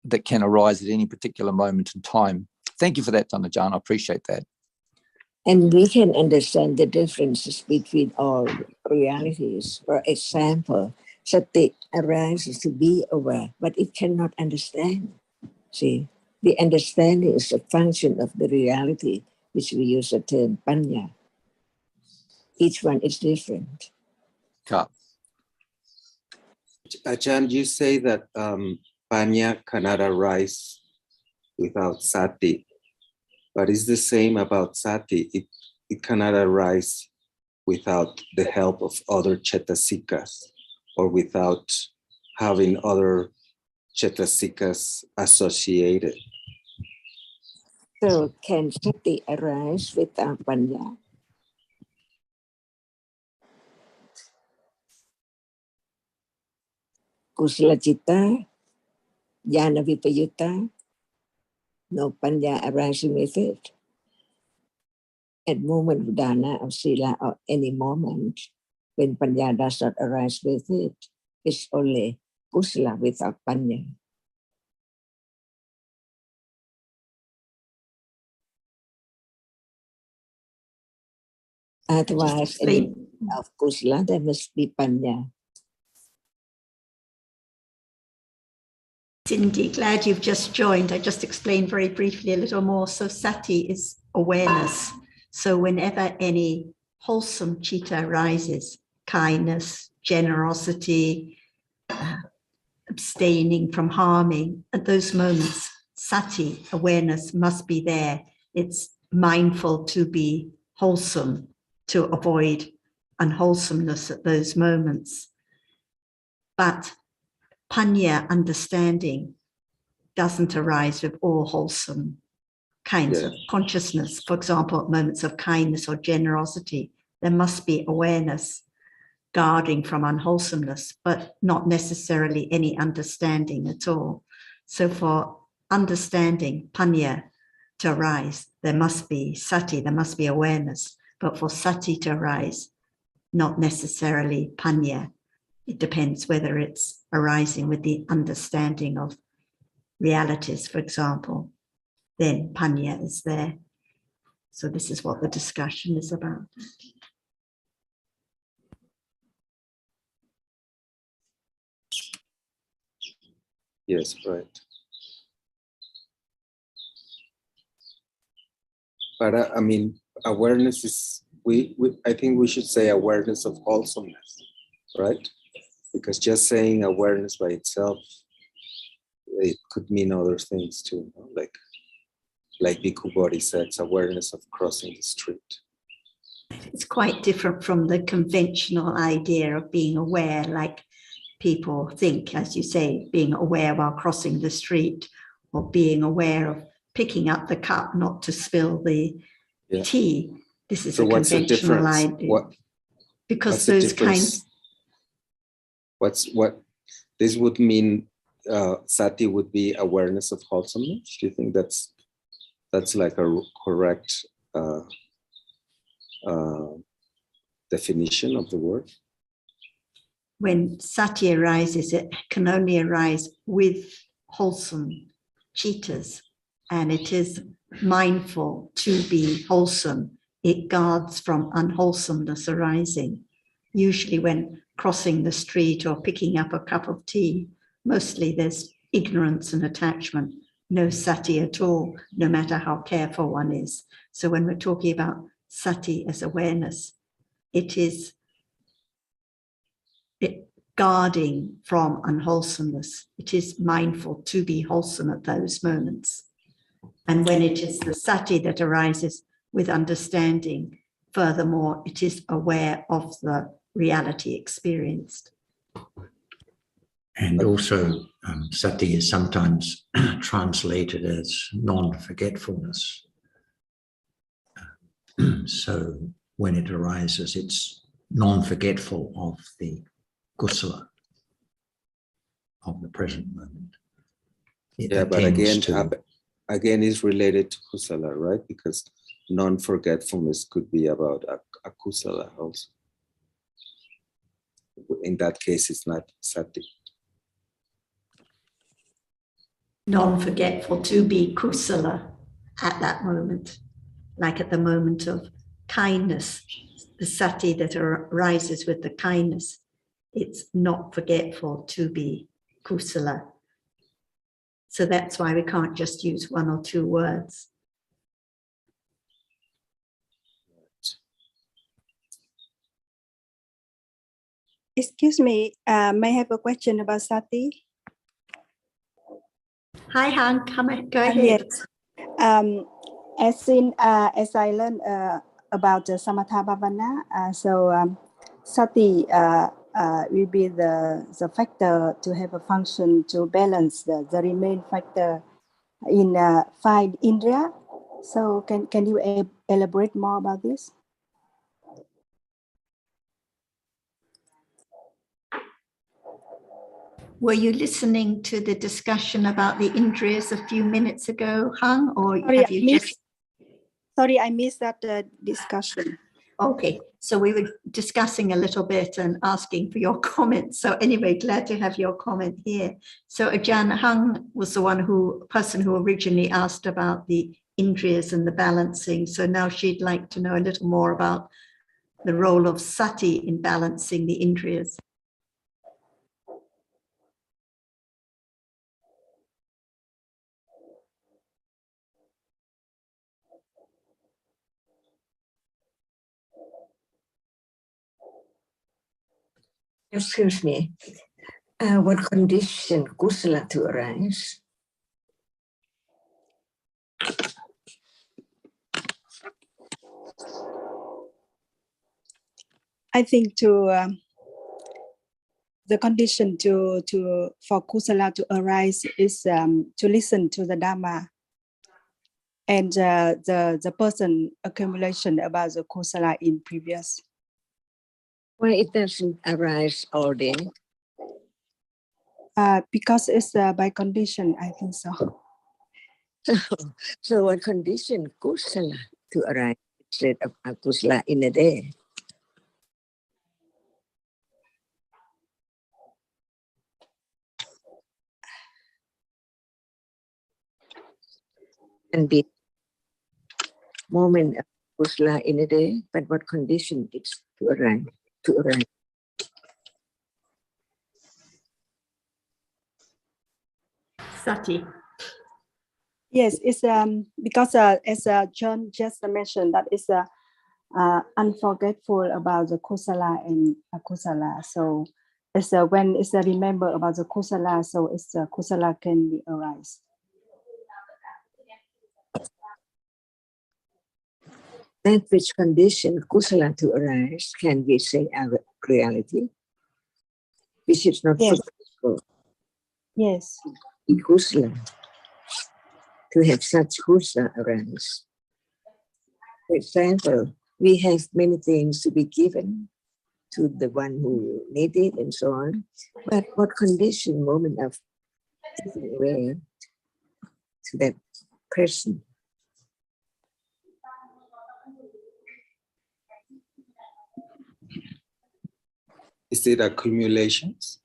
that can arise at any particular moment in time. Thank you for that, John. I appreciate that. And we can understand the differences between all realities. For example, sati arises to be aware, but it cannot understand. See, the understanding is a function of the reality, which we use the term panya. Each one is different. Cup. Ajahn, you say that panya cannot arise without sati, but it's the same about sati. It cannot arise without the help of other cetasikas or without having other cetasikas associated. So can sati arise without panya? Kusala citta, jnana vipayutta, no panya arising with it. At moment of dana, of sila, or any moment, when panya does not arise with it, it's only kusala without panya. Otherwise, any of kusala, there must be panya. Cindy, glad you've just joined. I just explained very briefly a little more. So sati is awareness. So whenever any wholesome citta arises, kindness, generosity, abstaining from harming, at those moments, sati, awareness, must be there. It's mindful to be wholesome, to avoid unwholesomeness at those moments. But panya, understanding, doesn't arise with all wholesome kinds of consciousness. For example, at moments of kindness or generosity, there must be awareness, guarding from unwholesomeness, but not necessarily any understanding at all. So for understanding, panya, to arise, there must be sati, there must be awareness. But for sati to arise, not necessarily panya. It depends whether it's arising with the understanding of realities, for example, then panya is there. So this is what the discussion is about. Yes, right. But I mean, awareness is, I think we should say awareness of wholesomeness, right? Because just saying awareness by itself, it could mean other things too, no? Like Bhikkhu Bodhi said, it's awareness of crossing the street. It's quite different from the conventional idea of being aware, like people think, as you say, being aware while crossing the street, or being aware of picking up the cup not to spill the tea. This is so a conventional idea. Because those kinds. What this would mean, sati would be awareness of wholesomeness. Do you think that's like a correct definition of the word? When sati arises, it can only arise with wholesome cittas, and it is mindful to be wholesome. It guards from unwholesomeness arising. Usually when crossing the street or picking up a cup of tea, mostly there's ignorance and attachment, no sati at all, no matter how careful one is. So when we're talking about sati as awareness, it is guarding from unwholesomeness. It is mindful to be wholesome at those moments. And when it is the sati that arises with understanding, furthermore, it is aware of the reality experienced. And also, sati is sometimes translated as non-forgetfulness. So when it arises, it's non-forgetful of the kusala of the present moment. It Yeah, but attends again, is related to kusala, right? Because non-forgetfulness could be about a kusala also. In that case, it's not sati. Non-forgetful to be kusala at that moment, like at the moment of kindness, the sati that arises with the kindness. It's not forgetful to be kusala. So that's why we can't just use one or two words. Excuse me, may I have a question about sati? Hi, Han, go ahead. Yes. As I learned about the samatha bhavana, sati will be the factor to have a function to balance the remain factor in 5 indriya. So can you elaborate more about this? Were you listening to the discussion about the indriyas a few minutes ago, Hung, or have you just... Sorry, I missed that discussion. Okay, so we were discussing a little bit and asking for your comments. So anyway, glad to have your comment here. So Ajahn Hung was the person who originally asked about the indriyas and the balancing. So now she'd like to know a little more about the role of sati in balancing the indriyas. Excuse me. What condition kusala to arise? I think the condition for kusala to arise is to listen to the Dhamma, and the person accumulation about the kusala in previous. Well, it doesn't arise all day. Because it's by condition, I think so. So what condition kusala to arise instead of akusala in a day? And be moment of kusala in a day, but what condition it's to arise? Sati. Yes, it's because as John just mentioned, that is unforgetful about the kusala and akusala. So it's when it's remember about the kusala, so it's kusala can be arise. That which condition kusala to arise can we say our reality, which is not Yes. forgetful. Yes. Kusala, to have such kusala arise. For example, we have many things to be given to the one who need it and so on. But what condition, moment of giving away to that person? Is it accumulations?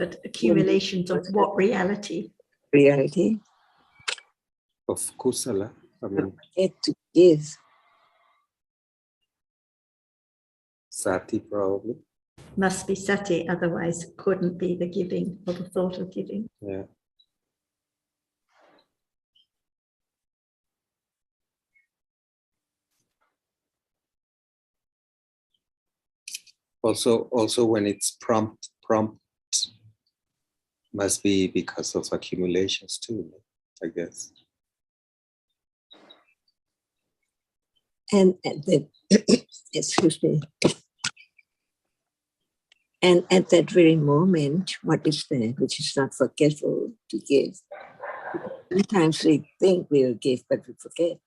But accumulations of what reality? Reality. Of kusala? I mean, Get to give. sati probably. Must be sati, otherwise it couldn't be the giving or the thought of giving. Yeah. Also when it's prompt must be because of accumulations too, I guess. And at the excuse me. And at that very moment, what is there which is not forgetful to give? Sometimes we think we'll give, but we forget.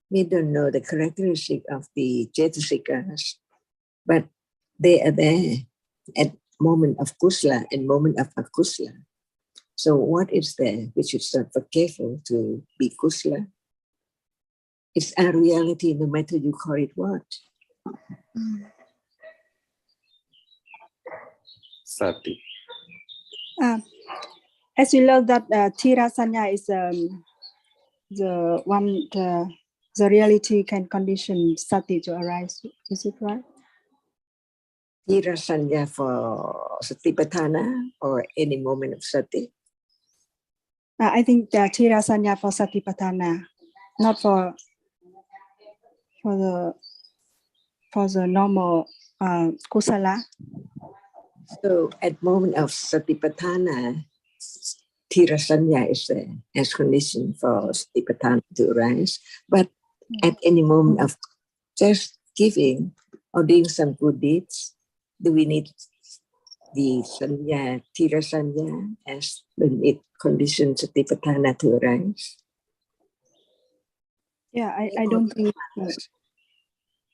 We don't know the characteristic of the Jetasikas, but they are there at moment of kusala and moment of akusala. So what is there which is not forgetful to be kusala? It's a reality, no matter you call it what. Sati. As we know that Thira Sanya is the one, the reality can condition Sati to arise. Is it right? Thira Sanya for Satipatthana or any moment of Sati? I think the Thira Sanya for Satipatthana, not for the normal kusala. So at moment of Satipatthana, Thira Sanya is there as condition for Satipatthana to arise. But at any moment of just giving or doing some good deeds, do we need the Sanya, Thira Sanya, as when it conditions Satipatthana to arise? Yeah, I don't think.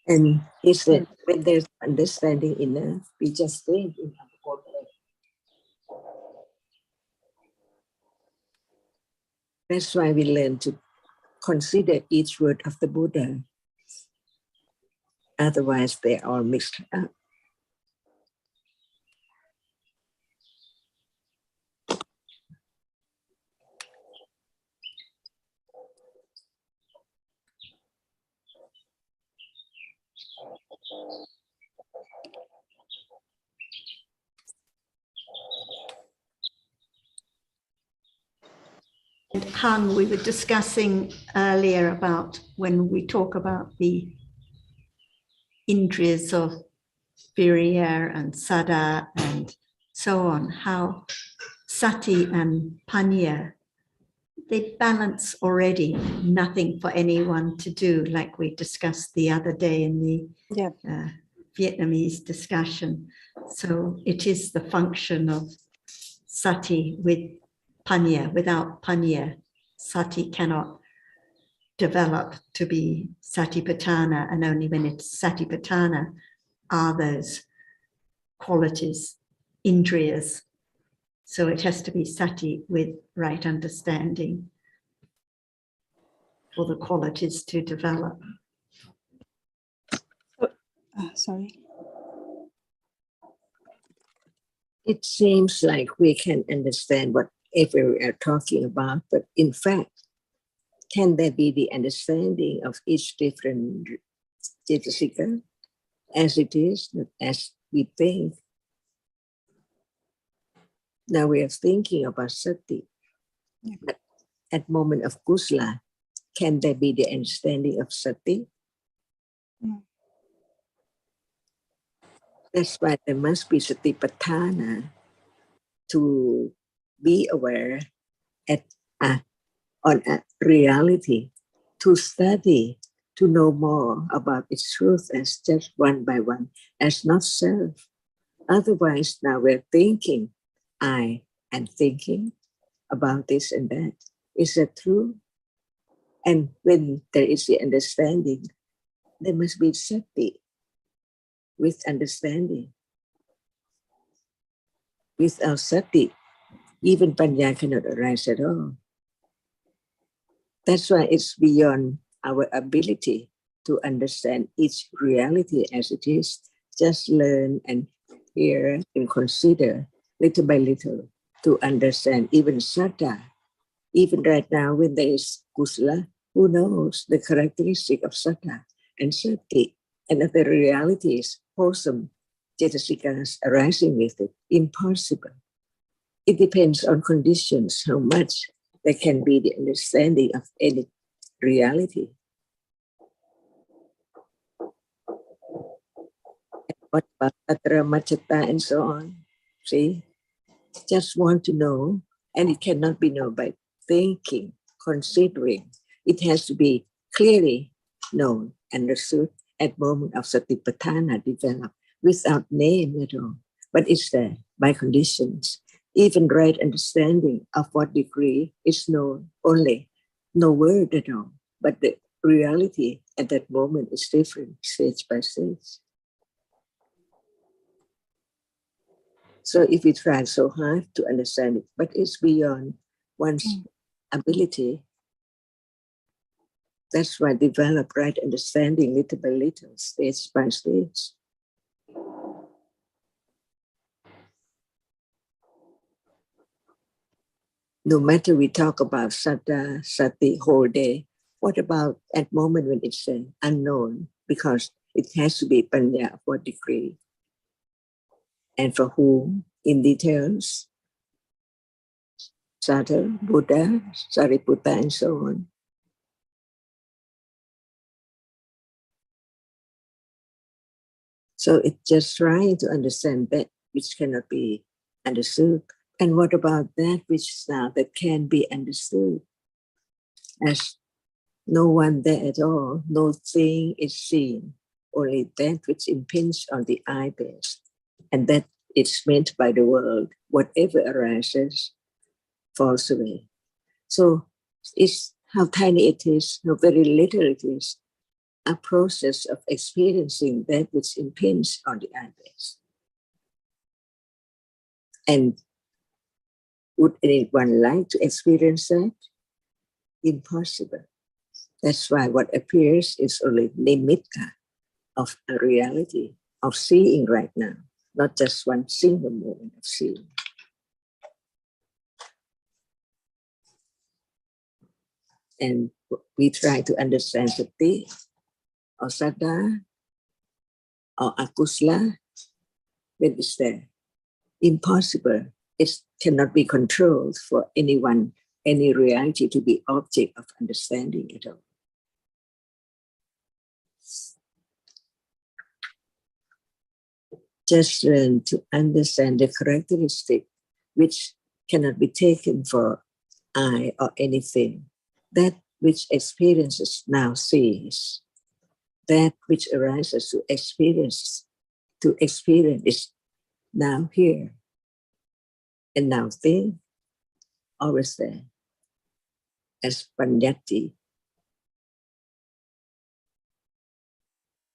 And is that when there's understanding enough, we just think in our own way. That's why we learn to consider each word of the Buddha. Otherwise, they are mixed up. Han, we were discussing earlier about when we talk about the indriyas of Virya and Sada and so on, how Sati and Panya, they balance already, nothing for anyone to do, like we discussed the other day in the Vietnamese discussion. So it is the function of Sati with Panya. Without Panya, Sati cannot develop to be Satipatthana, and only when it's Satipatthana are those qualities, indriyas. So it has to be Sati with right understanding for the qualities to develop. Sorry. It seems like we can understand whatever we are talking about, but in fact, can there be the understanding of each different Cetasika as it is, not as we think? Now we are thinking about Sati. At moment of kusala, can there be the understanding of Sati? That's why there must be Satipatthana to be aware on a reality, to study, to know more about its truth as just one by one, as not self. Otherwise, now we're thinking, I am thinking about this and that. Is that true? And when there is the understanding, there must be Sati with understanding. Without Sati, even Panya cannot arise at all. That's why it's beyond our ability to understand each reality as it is. Just learn and hear and consider little by little to understand even Sattva. Even right now when there is kusala, who knows the characteristic of Sattva and Sati and other realities, wholesome Cetasikas arising with it, impossible. It depends on conditions, how much there can be the understanding of any reality. What about Tatra Machata and so on? See, just want to know, and it cannot be known by thinking, considering. It has to be clearly known, understood at moment of Satipatthana develop. without name at all, but it's there by conditions. Even right understanding of what degree is known only, no word at all, but the reality at that moment is different, stage by stage. So if we try so hard to understand it, but it's beyond one's ability, that's why develop right understanding little by little, stage by stage. No matter we talk about saddha, sati, whole day, what about at moment when it's unknown? Because it has to be panya of what degree? And for whom in details? Sattva, Buddha, Sariputta, and so on. So it's just trying to understand that which cannot be understood. And what about that which is now that can be understood? As no one there at all, no thing is seen, only that which impinges on the eye base. And that is meant by the world, whatever arises falls away. So it's how tiny it is, how very little it is, a process of experiencing that which impinges on the eye base. And would anyone like to experience that? Impossible. That's why what appears is only nimitta of a reality of seeing right now, not just one single moment of seeing. And we try to understand sati or saddha or akusla when it's there. Impossible. It cannot be controlled for anyone, any reality to be object of understanding at all. Just learn to understand the characteristic which cannot be taken for I or anything. That which experiences now sees. That which arises to experience is now here. And now think, always there, as panyati.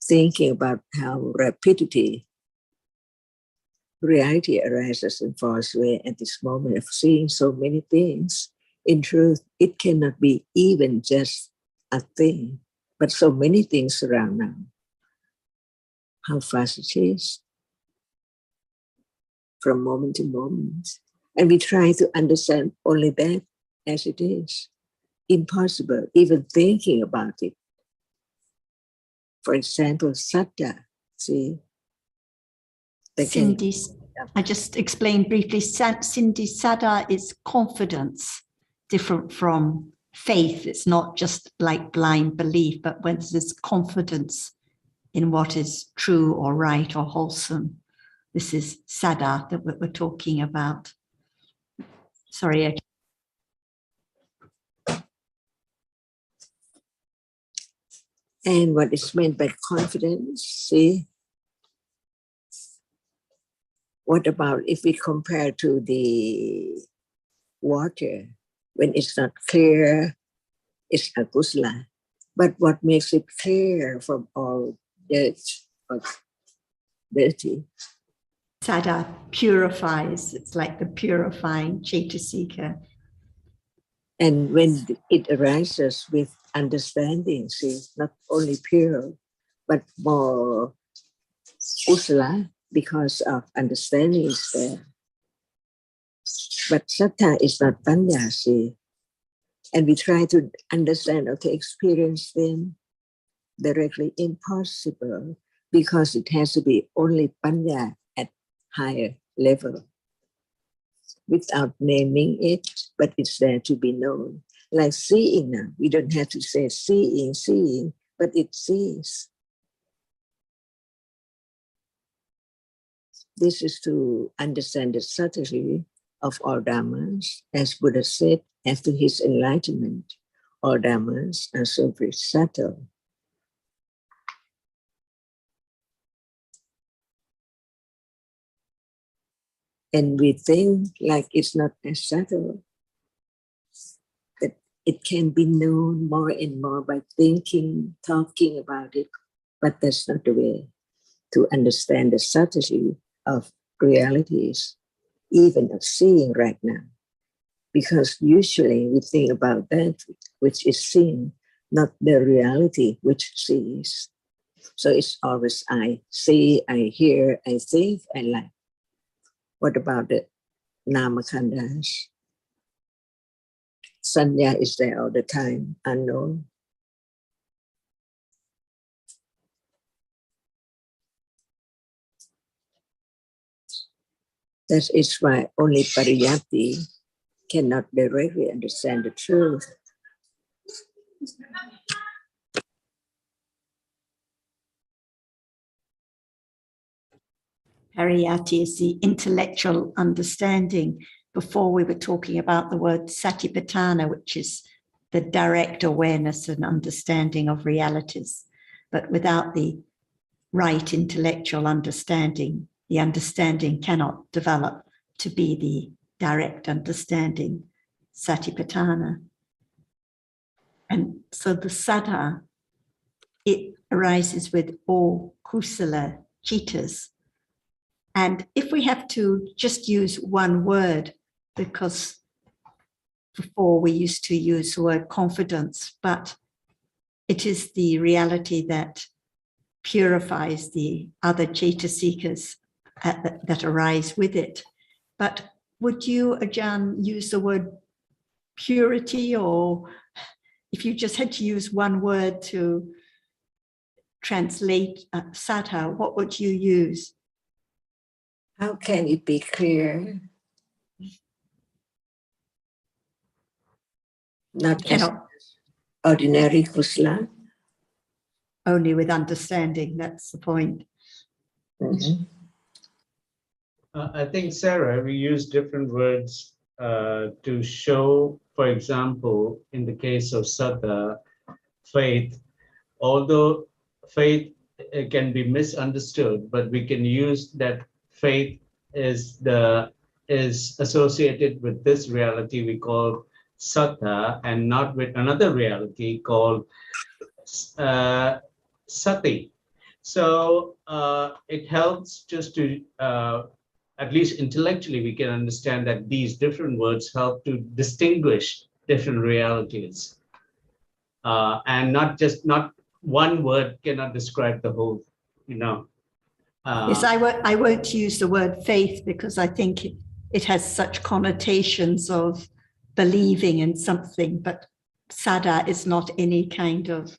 Thinking about how rapidity reality arises and falls away at this moment of seeing so many things. In truth, it cannot be even just a thing, but so many things around now. How fast it is from moment to moment. And we try to understand only that as it is. Impossible, even thinking about it. For example, sattva, see? Cindy, I just explained briefly, Cindy, saddha is confidence, different from faith. It's not just like blind belief, but when there's confidence in what is true or right or wholesome. This is saddha that we're talking about. Sorry. And what is meant by confidence, see? What about if we compare to the water? When it's not clear, it's akusla. But what makes it clear from all dirt or dirty? Saddha purifies. It's like the purifying Chaitasika. And when it arises with understanding, see, not only pure, but more usla, because of understanding is there. But sattha is not panya, see. And we try to understand or to experience them directly, impossible, because it has to be only panya at higher level. Without naming it, but it's there to be known. Like seeing now, we don't have to say seeing, but it sees. This is to understand the subtlety of all dhammas. As Buddha said, after his enlightenment, all dhammas are so very subtle. And we think like it's not as subtle, that it can be known more and more by thinking, talking about it, but that's not the way to understand the subtlety of realities, even of seeing right now. Because usually we think about that which is seen, not the reality which sees. So it's always I see, I hear, I think, I like. What about the Namakhandas? Sanya is there all the time, unknown. That is why only Pariyati cannot directly understand the truth. Pariyati is the intellectual understanding. Before we were talking about the word satipatthana, which is the direct awareness and understanding of realities. But without the right intellectual understanding, the understanding cannot develop to be the direct understanding, satipatthana. And so the saddha, it arises with all kusala chittas. And if we have to just use one word, because before we used to use the word confidence, but it is the reality that purifies the other cetasikas that arise with it. But would you, Ajahn, use the word purity, or if you just had to use one word to translate saddha, what would you use? How can it be clear? Not as ordinary kusala. Only with understanding, that's the point. Mm-hmm. I think, Sarah, we use different words to show, for example, in the case of saddha, faith, although faith can be misunderstood, but we can use that faith is associated with this reality we call sattha, and not with another reality called sati. So it helps just to, at least intellectually, we can understand that these different words help to distinguish different realities. And not one word cannot describe the whole, Yes, I won't use the word faith because I think it has such connotations of believing in something, but saddha is not any kind of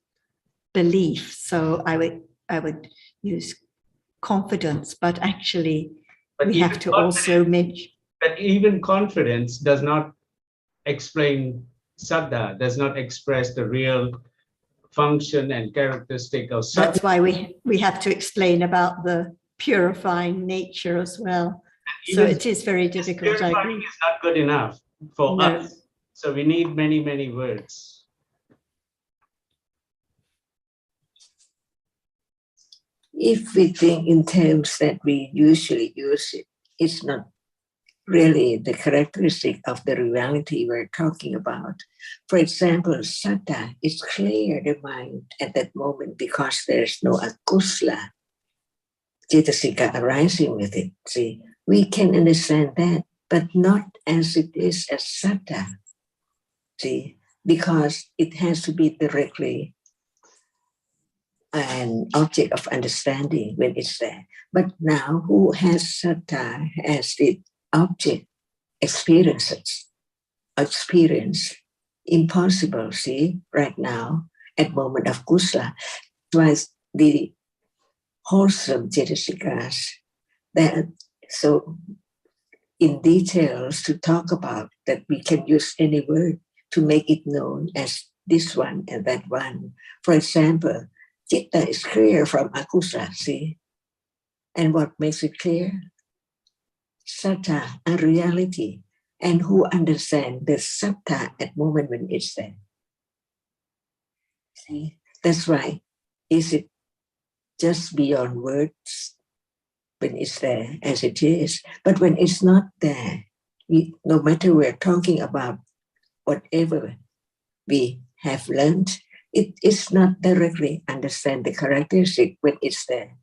belief. So I would use confidence, but actually we have to also mention. But even confidence does not explain saddha, does not express the real function and characteristic of saddha. That's why we have to explain about the purifying nature as well. So it is very difficult. Purifying is not good enough for us. So we need many, many words. If we think in terms that we usually use it, it's not really the characteristic of the reality we're talking about. For example, saddha is clear the mind at that moment because there's no akusala cetasika arising with it. See, we can understand that, but not as it is as saddha. See, because it has to be directly an object of understanding when it's there. But now, who has saddha as the object experience? Impossible, see, right now, at moment of kusala, twice the wholesome cetasikas, that so in details to talk about that we can use any word to make it known as this one and that one. For example, citta is clear from akusala, see? And what makes it clear? Sattha, a reality. And who understands the sattha at moment when it's there? See, that's right. Is it just beyond words? when it's there as it is. But when it's not there, no matter we're talking about whatever we have learned, it is not directly understand the characteristic when it's there.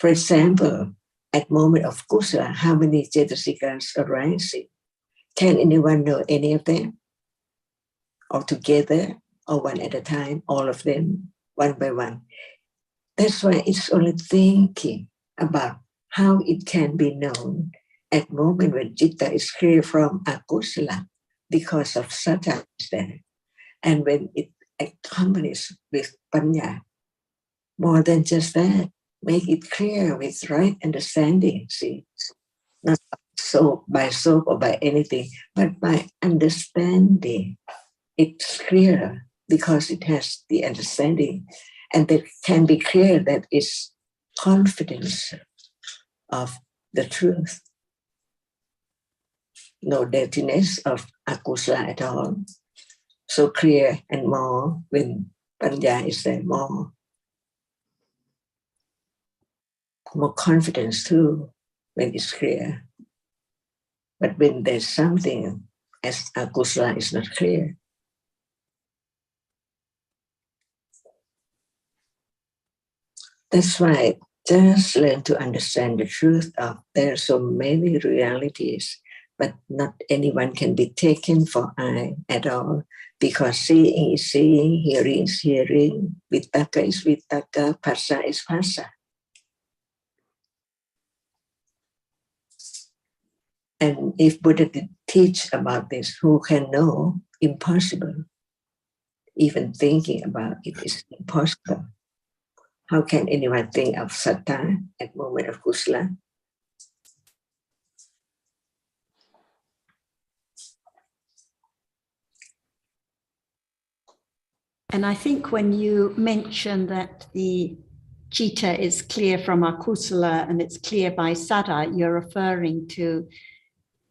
For example, at moment of kusala, how many cetasikas arising? Can anyone know any of them? Or together, or one at a time, all of them, one by one. That's why it's only thinking about how it can be known at moment when citta is clear from akusala because of sattva is there. And when it accompanies with panya, more than just that, make it clear with right understanding, see, not so by soap or by anything, but by understanding. It's clear because it has the understanding, and that can be clear that it's confidence of the truth. No dirtiness of akusala at all. So clear and more when panya is there, more confidence too when it's clear. But when there's something as akusala is not clear, that's why just learn to understand the truth of there are so many realities, but not anyone can be taken for I at all, because seeing is seeing, hearing is hearing, vitakka is vitakka, phassa is phassa. And if Buddha did teach about this, who can know? Impossible. Even thinking about it is impossible. How can anyone think of sattva at moment of kusala? And I think when you mention that the citta is clear from akusala and it's clear by saddha, you're referring to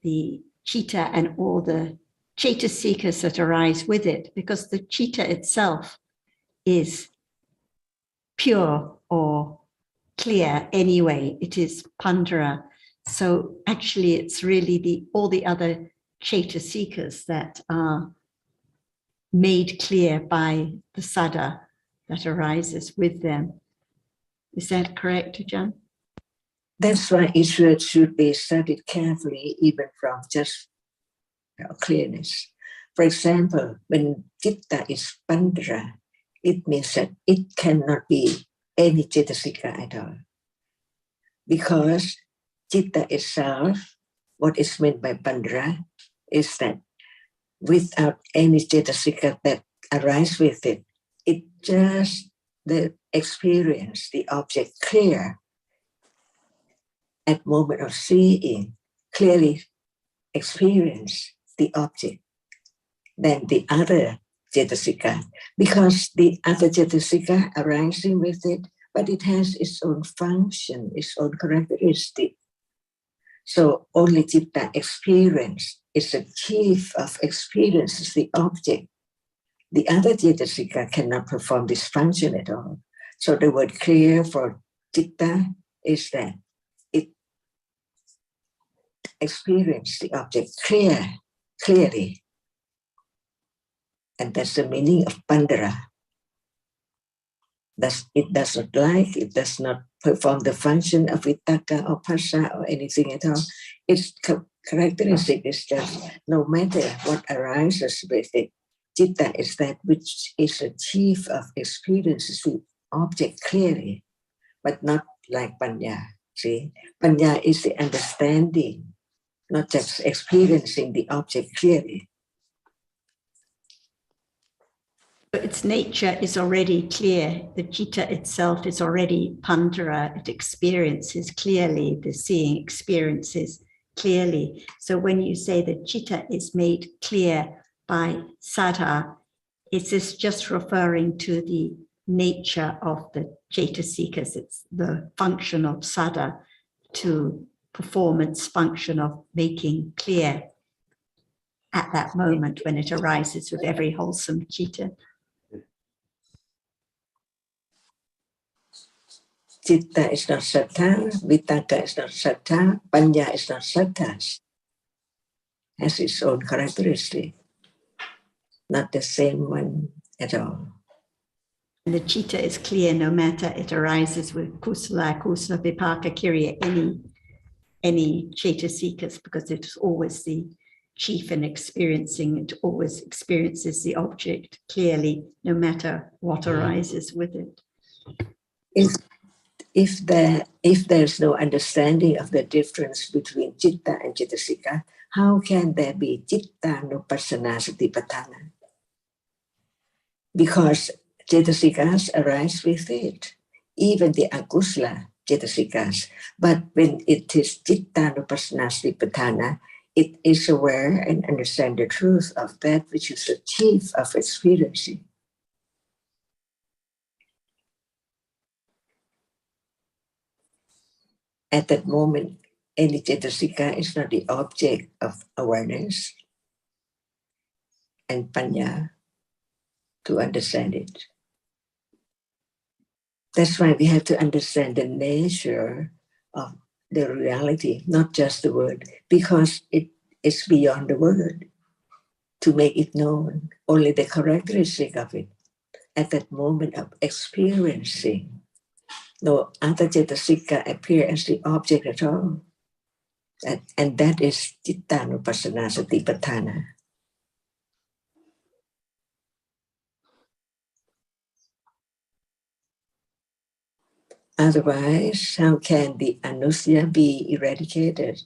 the citta and all the cetasikas that arise with it, because the citta itself is pure or clear anyway. It is pandara. So actually it's really all the other cetasikas that are made clear by the saddha that arises with them. Is that correct, Ajahn? That's why each word should be studied carefully, even from just clearness. For example, when citta is pandara, it means that it cannot be any cetasika at all. Because citta itself, what is meant by pandara, is that without any cetasika that arise with it, it just the experience, the object clear at moment of seeing, clearly experience the object than the other cetasika, because the other cetasika arising with it, but it has its own function, its own characteristic. So only citta experience is the chief of experiences, the object. The other cetasika cannot perform this function at all. So the word clear for citta is that it experiences the object clearly. And that's the meaning of pandara. It does not like, it does not perform the function of vitakka or phassa or anything at all. Its characteristic is just no matter what arises with it, citta is that which is the chief of experiences the object clearly, but not like panya. See, panya is the understanding, not just experiencing the object clearly. Its nature is already clear. The citta itself is already pandara. It experiences clearly, the seeing experiences clearly. So when you say the citta is made clear by saddha, is this just referring to the nature of the cetasikas? It's the function of saddha to perform its function of making clear at that moment when it arises with every wholesome citta. Chitta is not sattha, vitaka is not sattha, panya is not sattha. Has its own characteristic, not the same one at all. And the citta is clear no matter it arises with kusala, vipaka, kiriya, any cetasikas, because it's always the chief in experiencing, it always experiences the object clearly, no matter what arises with it. If there's no understanding of the difference between citta and cetasika, how can there be cittanupassana satipatthana? Because cetasikas arise with it, even the akusala cetasikas. But when it is cittanupassana satipatthana, it is aware and understand the truth of that which is the chief of experiencing. At that moment, any cetasika is not the object of awareness and panya to understand it. That's why we have to understand the nature of the reality, not just the word, because it is beyond the word to make it known. Only the characteristic of it at that moment of experiencing. No other cetasika appear as the object at all. And that is cittanupassana satipatthana. Otherwise, how can the anusya be eradicated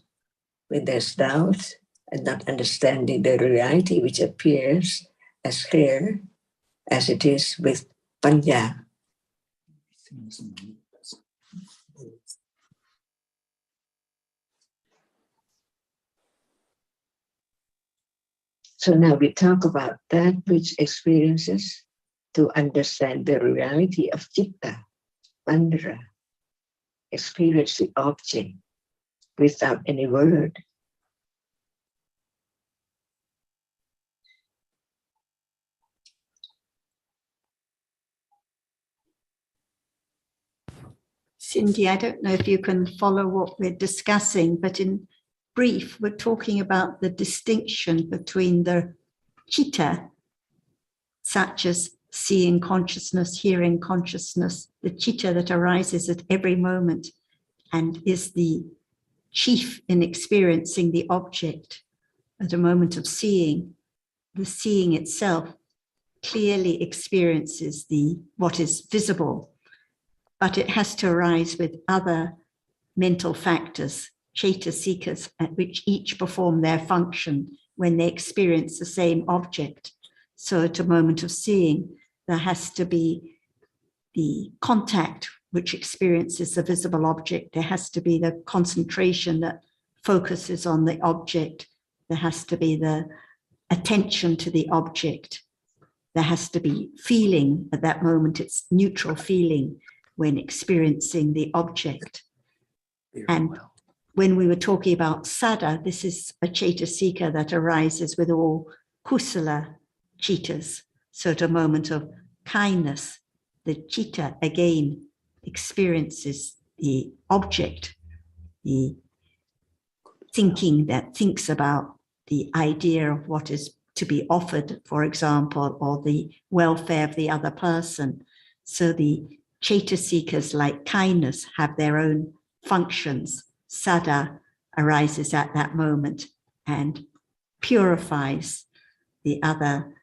when there's doubt and not understanding the reality which appears as clear as it is with panya? So now we talk about that which experiences to understand the reality of citta, mandara, experience the object without any word. Cindy, I don't know if you can follow what we're discussing, but in brief, we're talking about the distinction between the citta, such as seeing consciousness, hearing consciousness, the citta that arises at every moment and is the chief in experiencing the object at a moment of seeing. The seeing itself clearly experiences what is visible, but it has to arise with other mental factors, cetasikas, at which each perform their function when they experience the same object. So at a moment of seeing, there has to be the contact which experiences the visible object. There has to be the concentration that focuses on the object. There has to be the attention to the object. There has to be feeling at that moment. It's neutral feeling when experiencing the object. And when we were talking about sada, this is a cetasika that arises with all kusala cittas. So at a moment of kindness, the citta again experiences the object, the thinking that thinks about the idea of what is to be offered, for example, or the welfare of the other person. So the cetasikas, like kindness, have their own functions. Sada arises at that moment and purifies the other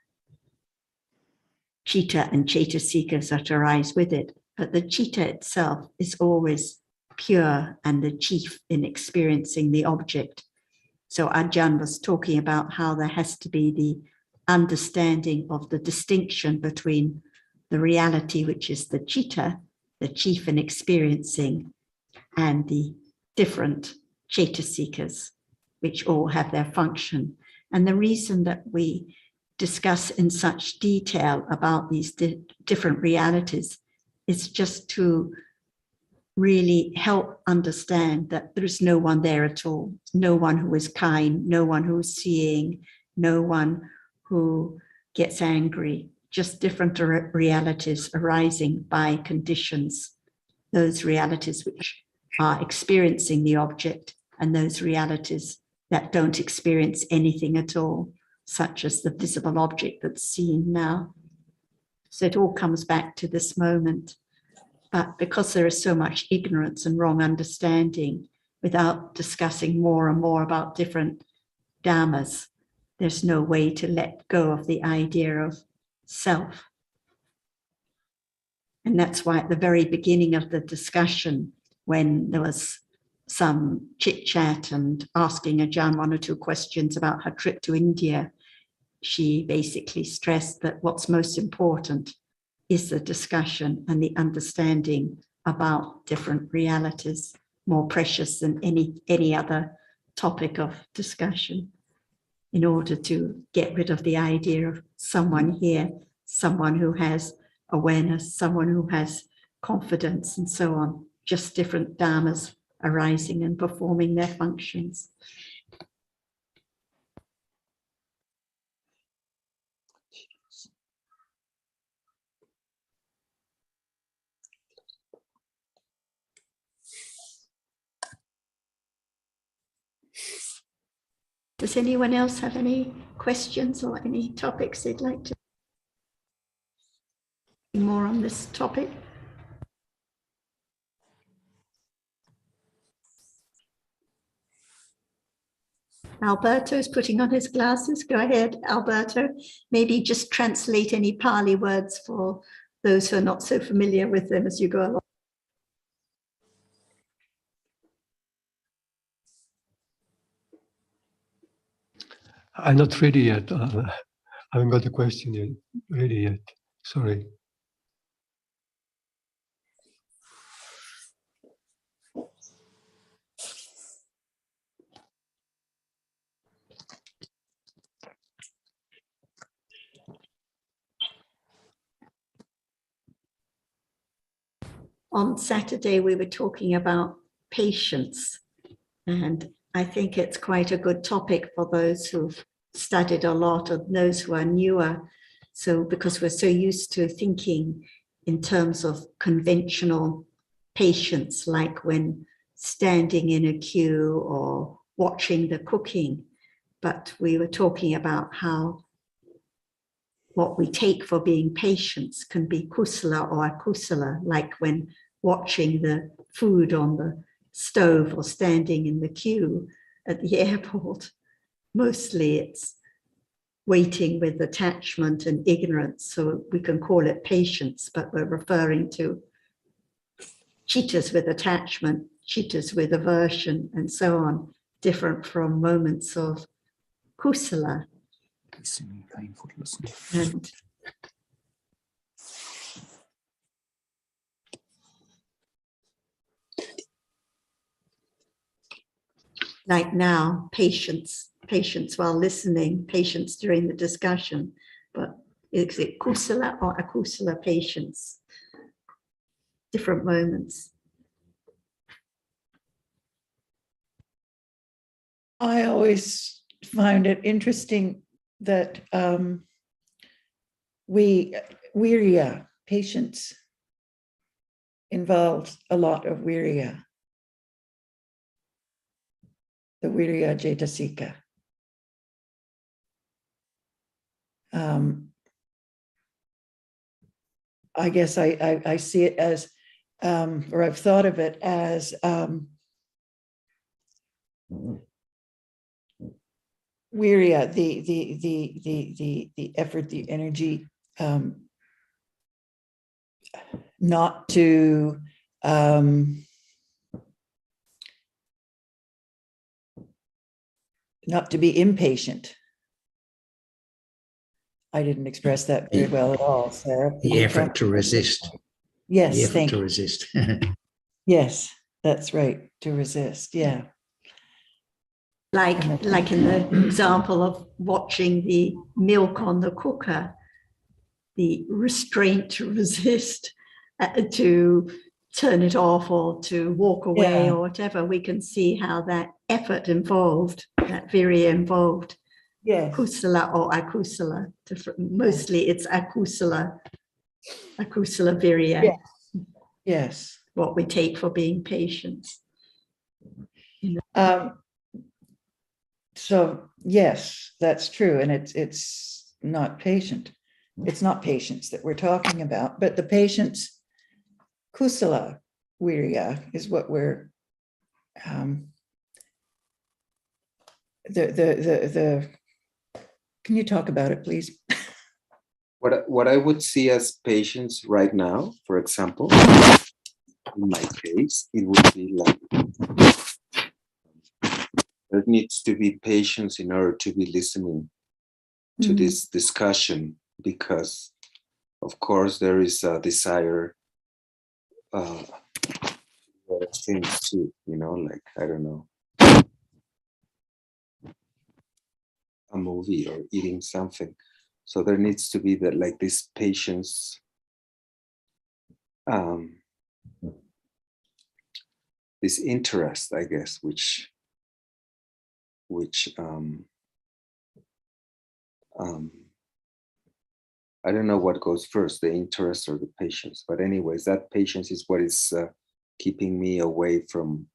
citta and cetasikas that arise with it. But the citta itself is always pure and the chief in experiencing the object. So Ajahn was talking about how there has to be the understanding of the distinction between the reality, which is the citta, the chief in experiencing, and the different cetasikas, which all have their function. And the reason that we discuss in such detail about these different realities is just to really help understand that there is no one there at all, no one who is kind, no one who is seeing, no one who gets angry, just different realities arising by conditions those realities which are experiencing the object and those realities that don't experience anything at all, such as the visible object that's seen now. So it all comes back to this moment. But because there is so much ignorance and wrong understanding, without discussing more and more about different dhammas, there's no way to let go of the idea of self. And that's why at the very beginning of the discussion, when there was some chit chat and asking Ajahn one or two questions about her trip to India, she basically stressed that what's most important is the discussion and the understanding about different realities, more precious than any other topic of discussion, in order to get rid of the idea of someone here, someone who has awareness, someone who has confidence, and so on, just different dhammas arising and performing their functions. Does anyone else have any questions or any topics they'd like to more on this topic? Alberto's putting on his glasses. Go ahead, Alberto. Maybe just translate any Pali words for those who are not so familiar with them as you go along. I'm not ready yet. I haven't got the question yet. Ready yet. Sorry. On Saturday, we were talking about patience, and I think it's quite a good topic for those who've studied a lot or those who are newer. So because we're so used to thinking in terms of conventional patience, like when standing in a queue or watching the cooking, but we were talking about how what we take for being patience can be kusala or akusala, like when watching the food on the stove or standing in the queue at the airport. Mostly it's waiting with attachment and ignorance, so we can call it patience, but we're referring to chittas with attachment, chittas with aversion, and so on, different from moments of kusala. Painful to listen to. And like now, patience while listening, patience during the discussion, but is it kusala or akusala patience? Different moments. I always find it interesting that virya, patience, involves a lot of virya, the virya cetasika. I guess I see it as, or I've thought of it as virya, the effort, the energy, not to be impatient. I didn't express that very well at all, Sarah. The effort to resist. Yes, The effort thank to you. resist. Yes, that's right, to resist, yeah. Like in the example of watching the milk on the cooker, the restraint to resist, to turn it off or to walk away or whatever, we can see how that effort involved, that virya involved. Yes. Kusala or akusala. Mostly it's akusala virya. Yes. Yes. what we take for being patient. So yes, that's true. And it's not patient. It's not patience that we're talking about, but the patience, kusala virya, is what we're can you talk about it, please? What I would see as patience right now, for example, in my case, it would be like there needs to be patience in order to be listening to this discussion, because of course there is a desire for things too, you know, like, I don't know, a movie or eating something. So there needs to be that, like, this patience, this interest, I guess, which I don't know what goes first, the interest or the patience. But anyways, that patience is what is keeping me away from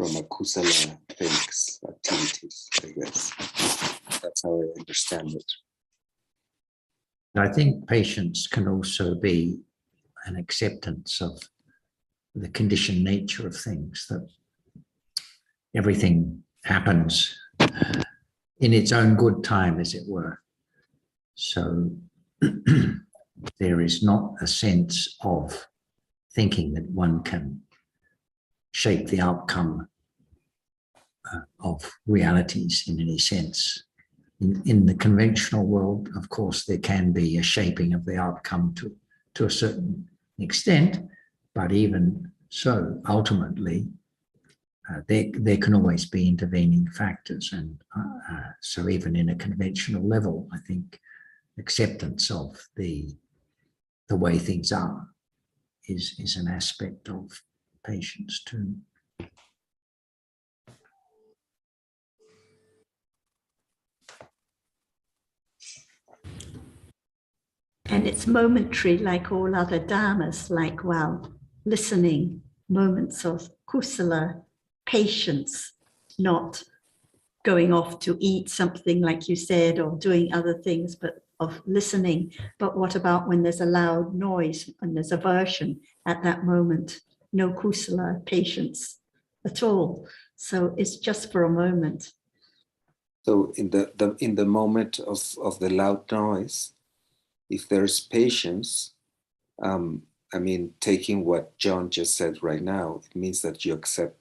a kusala things, activities, I guess. That's how I understand it. I think patience can also be an acceptance of the conditioned nature of things, that everything happens in its own good time, as it were. So there is not a sense of thinking that one can shape the outcome of realities in any sense. In the conventional world, of course, there can be a shaping of the outcome to a certain extent, but even so, ultimately, there can always be intervening factors. And so even in a conventional level, I think acceptance of the way things are is an aspect of patience too. And it's momentary, like all other dhammas, like, well, listening, moments of kusala, patience, not going off to eat something, like you said, or doing other things, but of listening. But what about when there's a loud noise and there's aversion at that moment? No kusala, patience at all. So it's just for a moment. So in the moment of the loud noise, if there's patience, I mean, taking what John just said right now, it means that you accept,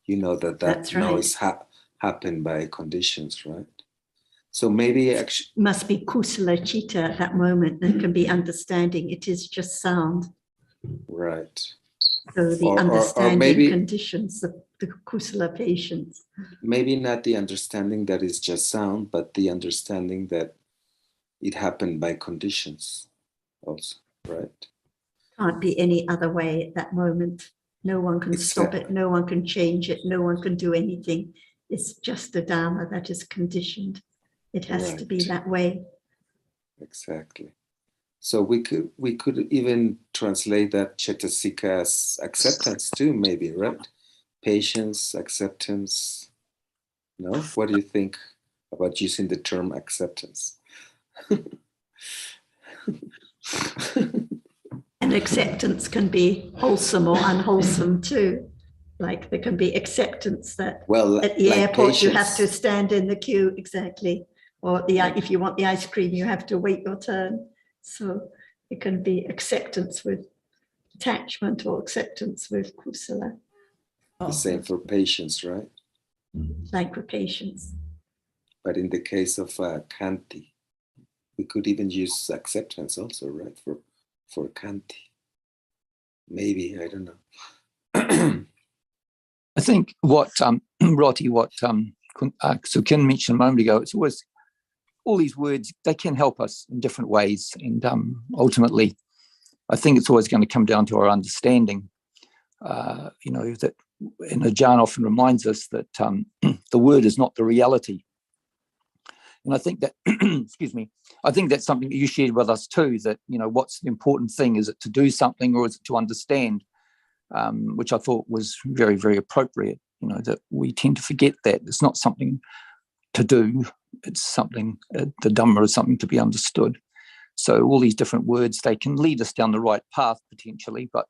you know, that That's right. noise happened by conditions, right? So maybe actually Must be kusala chitta at that moment. There can be understanding. It is just sound. right. So the Or understanding maybe conditions, the kusala patience. maybe not the understanding that is just sound, but the understanding that it happened by conditions also, right? Can't be any other way at that moment. No one can stop it. No one can change it. No one can do anything. It's just a dharma that is conditioned. It has to be that way. Exactly. So we could even translate that cetasika as acceptance too, maybe, right? Patience, acceptance. No? What do you think about using the term acceptance? And acceptance can be wholesome or unwholesome too. Like there can be acceptance that at the airport patience. You have to stand in the queue, exactly. Or if you want the ice cream, you have to wait your turn. So it can be acceptance with attachment or acceptance with kusala. The same for patience, right? Like for patience. But in the case of Kanti, we could even use acceptance also, right? For Kanti. Maybe, I don't know. I think what Roti, what Sukin mentioned a moment ago, it's always all these words, they can help us in different ways. And ultimately, I think it's always going to come down to our understanding. You know, that, and Ajahn often reminds us that the word is not the reality. And I think that, excuse me, I think that's something that you shared with us too, that, you know, what's the important thing? Is it to do something or is it to understand? Which I thought was very, very appropriate, you know, that we tend to forget that it's not something to do, it's something, the Dhamma is something to be understood. So all these different words, they can lead us down the right path potentially, but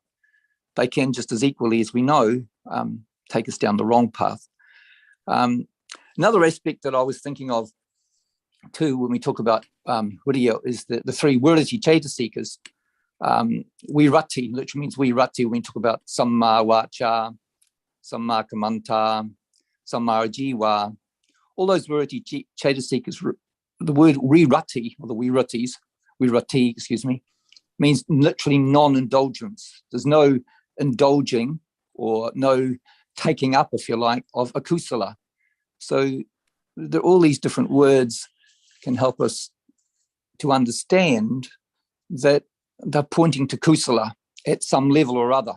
they can just as equally as we know, take us down the wrong path. Another aspect that I was thinking of too, when we talk about Viriya, is the three Virati Chaitasikas. Virati literally means virati when we talk about Samma Vacha, Samma Kamanta, Samma Jiva. All those Virati Chaitasikas, the word virati, or the virati, excuse me, means literally non-indulgence. There's no indulging or no taking up, if you like, of akusala. So all these different words can help us to understand that they're pointing to kusala at some level or other.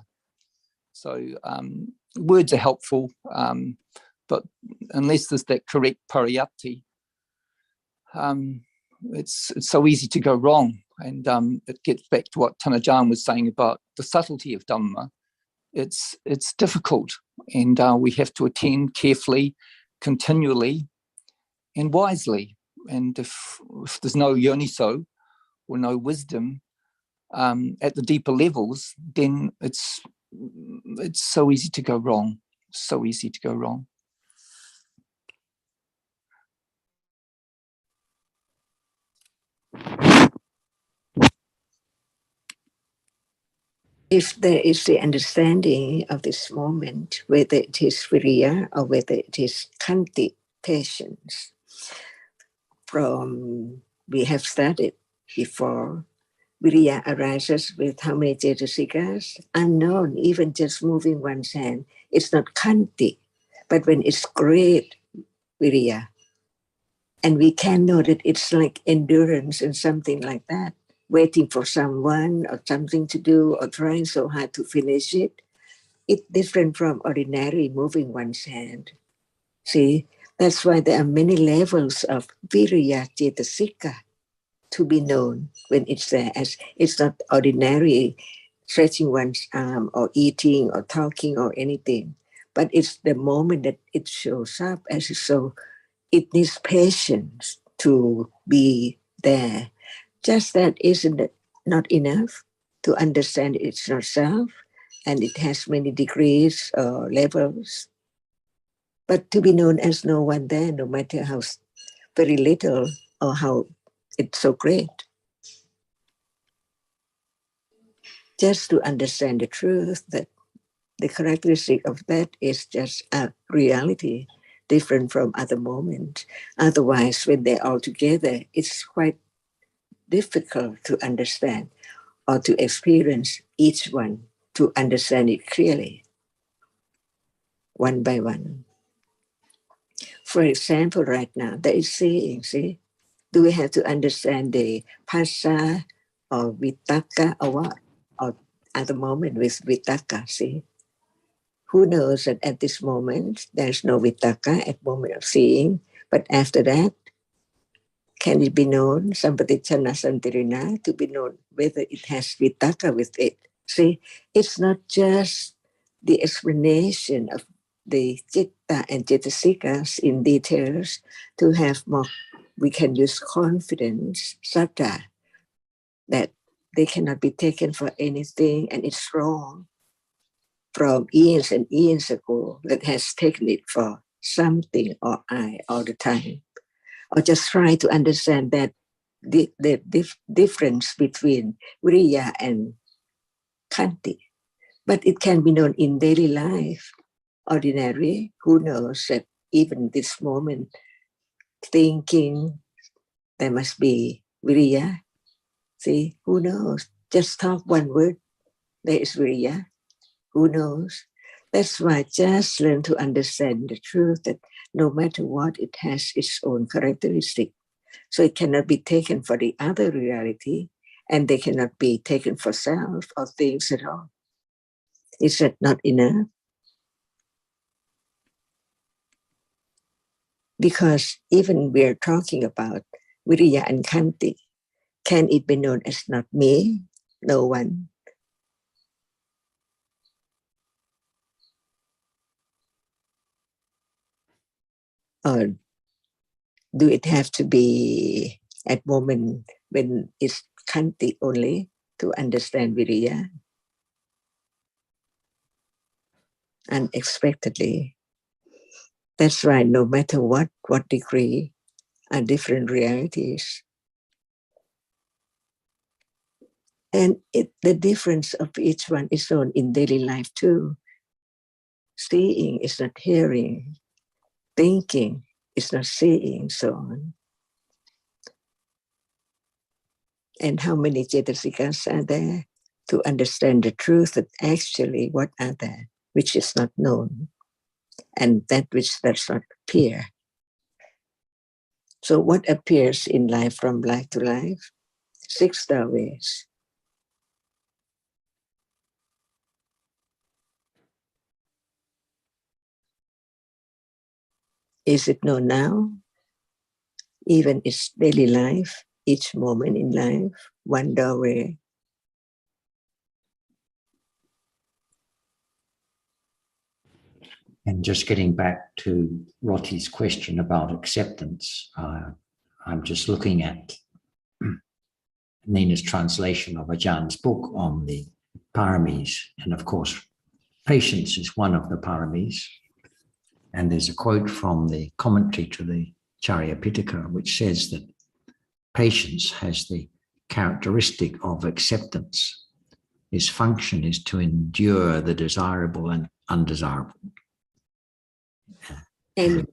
So words are helpful, but unless there's that correct pariyatti, it's so easy to go wrong. And it gets back to what Tanajan was saying about the subtlety of Dhamma. It's difficult, and we have to attend carefully, continually, and wisely. And if there's no yoniso or no wisdom at the deeper levels, then it's so easy to go wrong. So easy to go wrong. If there is the understanding of this moment, whether it is viriya or whether it is khanti, patience, we have studied before, viriya arises with how many cetasikas? Unknown, even just moving one's hand. It's not khanti, but when it's great viriya, and we can know that it's like endurance and something like that, waiting for someone or something to do or trying so hard to finish it. It's different from ordinary moving one's hand. See, that's why there are many levels of viriya cetasika to be known when it's there. As it's not ordinary stretching one's arm or eating or talking or anything, but it's the moment that it shows up as so. It needs patience to be there. Just that isn't it not enough to understand it's not self, and it has many degrees or levels. But to be known as no one there, no matter how very little or how it's so great. Just to understand the truth that the characteristic of that is just a reality different from other moments. Otherwise, when they're all together, it's quite difficult to understand or to experience each one, to understand it clearly, one by one. For example, right now, there is saying, see, do we have to understand the phassa or vitakka or what? Or at the moment with vitakka, see? Who knows that at this moment, there's no vitakka at moment of seeing, but after that, can it be known, sampatichana santirina, to be known whether it has vitakka with it? See, it's not just the explanation of the citta and cetasikas in details to have more, we can use confidence, sattva, that they cannot be taken for anything and it's wrong from years and years ago that has taken it for something or I all the time. Or just try to understand that the difference between viriya and khanti. But it can be known in daily life. Ordinary, who knows that even this moment, thinking there must be viriya. See, who knows? Just talk one word, there is viriya. Who knows? That's why just learn to understand the truth that no matter what, it has its own characteristic. So it cannot be taken for the other reality, and they cannot be taken for self or things at all. Is that not enough? Because even we're talking about Viriya and Khanti, can it be known as not me, no one? Or do it have to be at moment when it's Khanti only to understand Viriya? Unexpectedly. That's right, no matter what degree, are different realities. And the difference of each one is shown in daily life too. Seeing is not hearing, thinking is not seeing, so on. And how many Cetasikas are there to understand the truth that actually what are there, which is not known, and that which does not appear. So what appears in life from life to life? 6 ways. Is it known now? Even its daily life, each moment in life, one doorway. And just getting back to Rotti's question about acceptance, I'm just looking at Nina's translation of Ajahn book on the paramis. And of course, patience is one of the paramis. And there's a quote from the commentary to the Charya Pitaka, which says that patience has the characteristic of acceptance. Its function is to endure the desirable and undesirable. And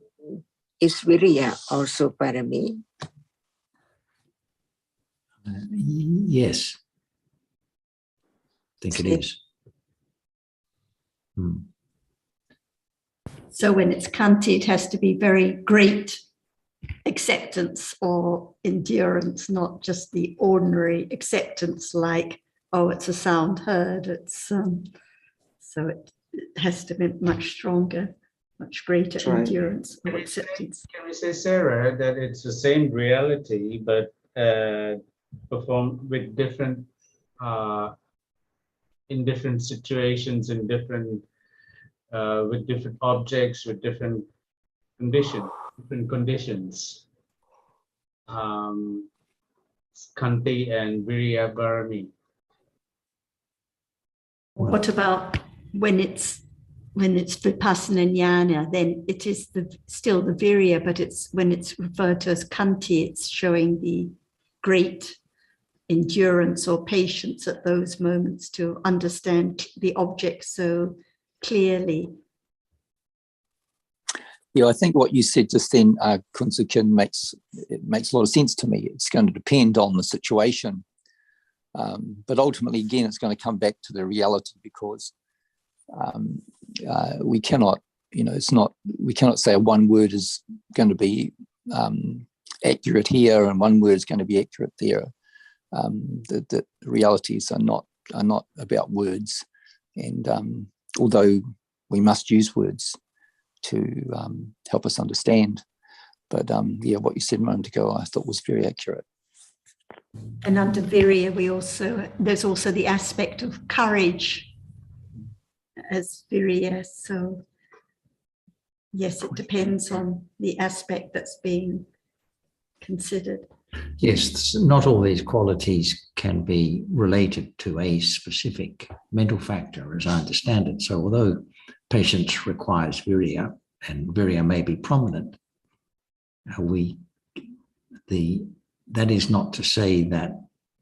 is Viriya also parami? Yes, I think it is. So when it's Khanti, it has to be very great acceptance or endurance, not just the ordinary acceptance like, oh, it's a sound heard. It's so it has to be much stronger, much greater endurance or acceptance. Can we say, Sarah, that it's the same reality, but performed with different, in different situations, in different, with different objects, with different conditions. Khanti and Viriya Bharami. What about when it's Vipassana Jnana, then it is still the Virya, but it's when it's referred to as Khanti, it's showing the great endurance or patience at those moments to understand the object so clearly. Yeah, I think what you said just then, Kunsukin, makes a lot of sense to me. It's going to depend on the situation. But ultimately, again, it's going to come back to the reality, because we cannot, we cannot say one word is going to be accurate here and one word is going to be accurate there. The realities are not about words, and although we must use words to help us understand, but yeah, what you said a moment ago, I thought was very accurate. And under Virya, there's also the aspect of courage as Virya. So yes, it depends on the aspect that's being considered. Yes, not all these qualities can be related to a specific mental factor, as I understand it. So although patience requires Virya, and Virya may be prominent, that is not to say that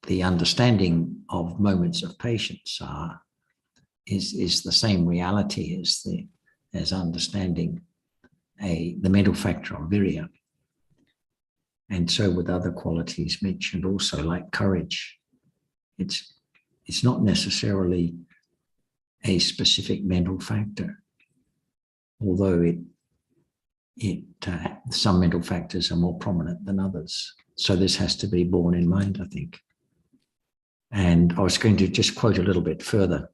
the understanding of moments of patience is the same reality as understanding the mental factor of Virya. And so with other qualities mentioned also, like courage, it's not necessarily a specific mental factor, although some mental factors are more prominent than others. So this has to be borne in mind, I think. And I was going to just quote a little bit further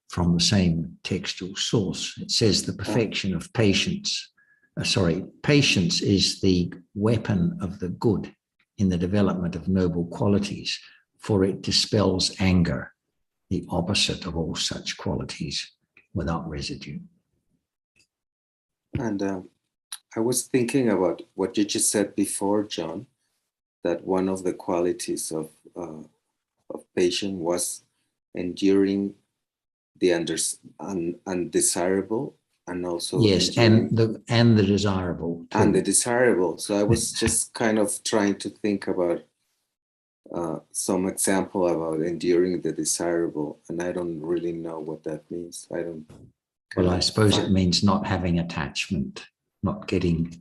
from the same textual source. It says the perfection of patience patience is the weapon of the good in the development of noble qualities, for it dispels anger, the opposite of all such qualities, without residue. And I was thinking about what you just said before, John, that one of the qualities of patience was enduring the undesirable, and also yes, and the desirable too. And the desirable. So I was just kind of trying to think about some example about enduring the desirable, and I don't really know what that means. Well, I suppose it means not having attachment, not getting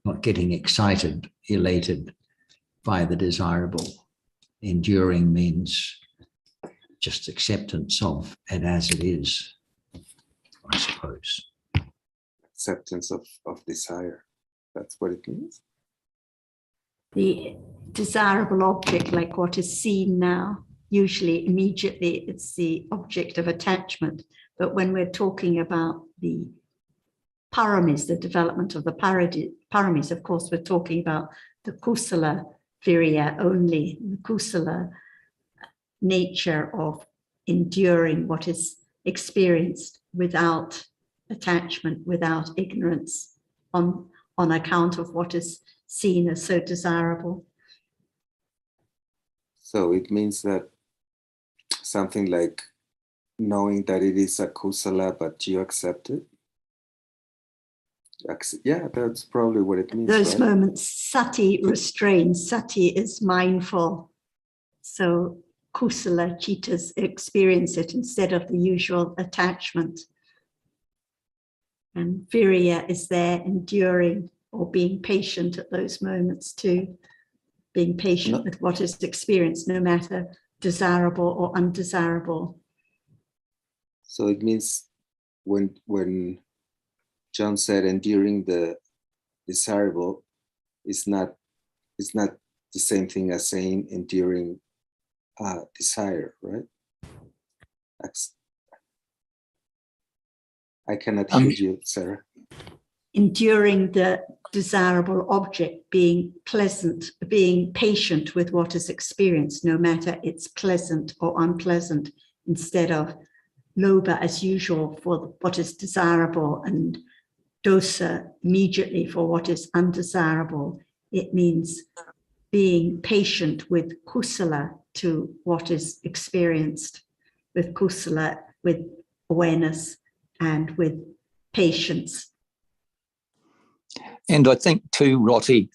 excited, elated by the desirable. Enduring means just acceptance of it as it is, I suppose. Acceptance of desire. That's what it means. The desirable object, like what is seen now, usually immediately it's the object of attachment. But when we're talking about the paramis, the development of the paramis, of course, we're talking about the kusala virya only, the kusala nature of enduring what is experienced without attachment, without ignorance, on account of what is seen as so desirable. So it means that something like knowing that it is a kusala, but you accept it. Yeah, that's probably what it means. Those right? moments, sati restrains, sati is mindful. So kusala, chittas experience it instead of the usual attachment. And virya is there enduring or being patient at those moments too. Being patient with what is experienced, no matter desirable or undesirable. So it means when John said enduring the desirable, it's not the same thing as saying enduring desire, right? I cannot hear you, Sarah. Enduring the desirable object, being pleasant, being patient with what is experienced, no matter it's pleasant or unpleasant, instead of lobha as usual for what is desirable and dosa immediately for what is undesirable. It means being patient with kusala to what is experienced, with kusala, with awareness and with patience. And I think too, Roti,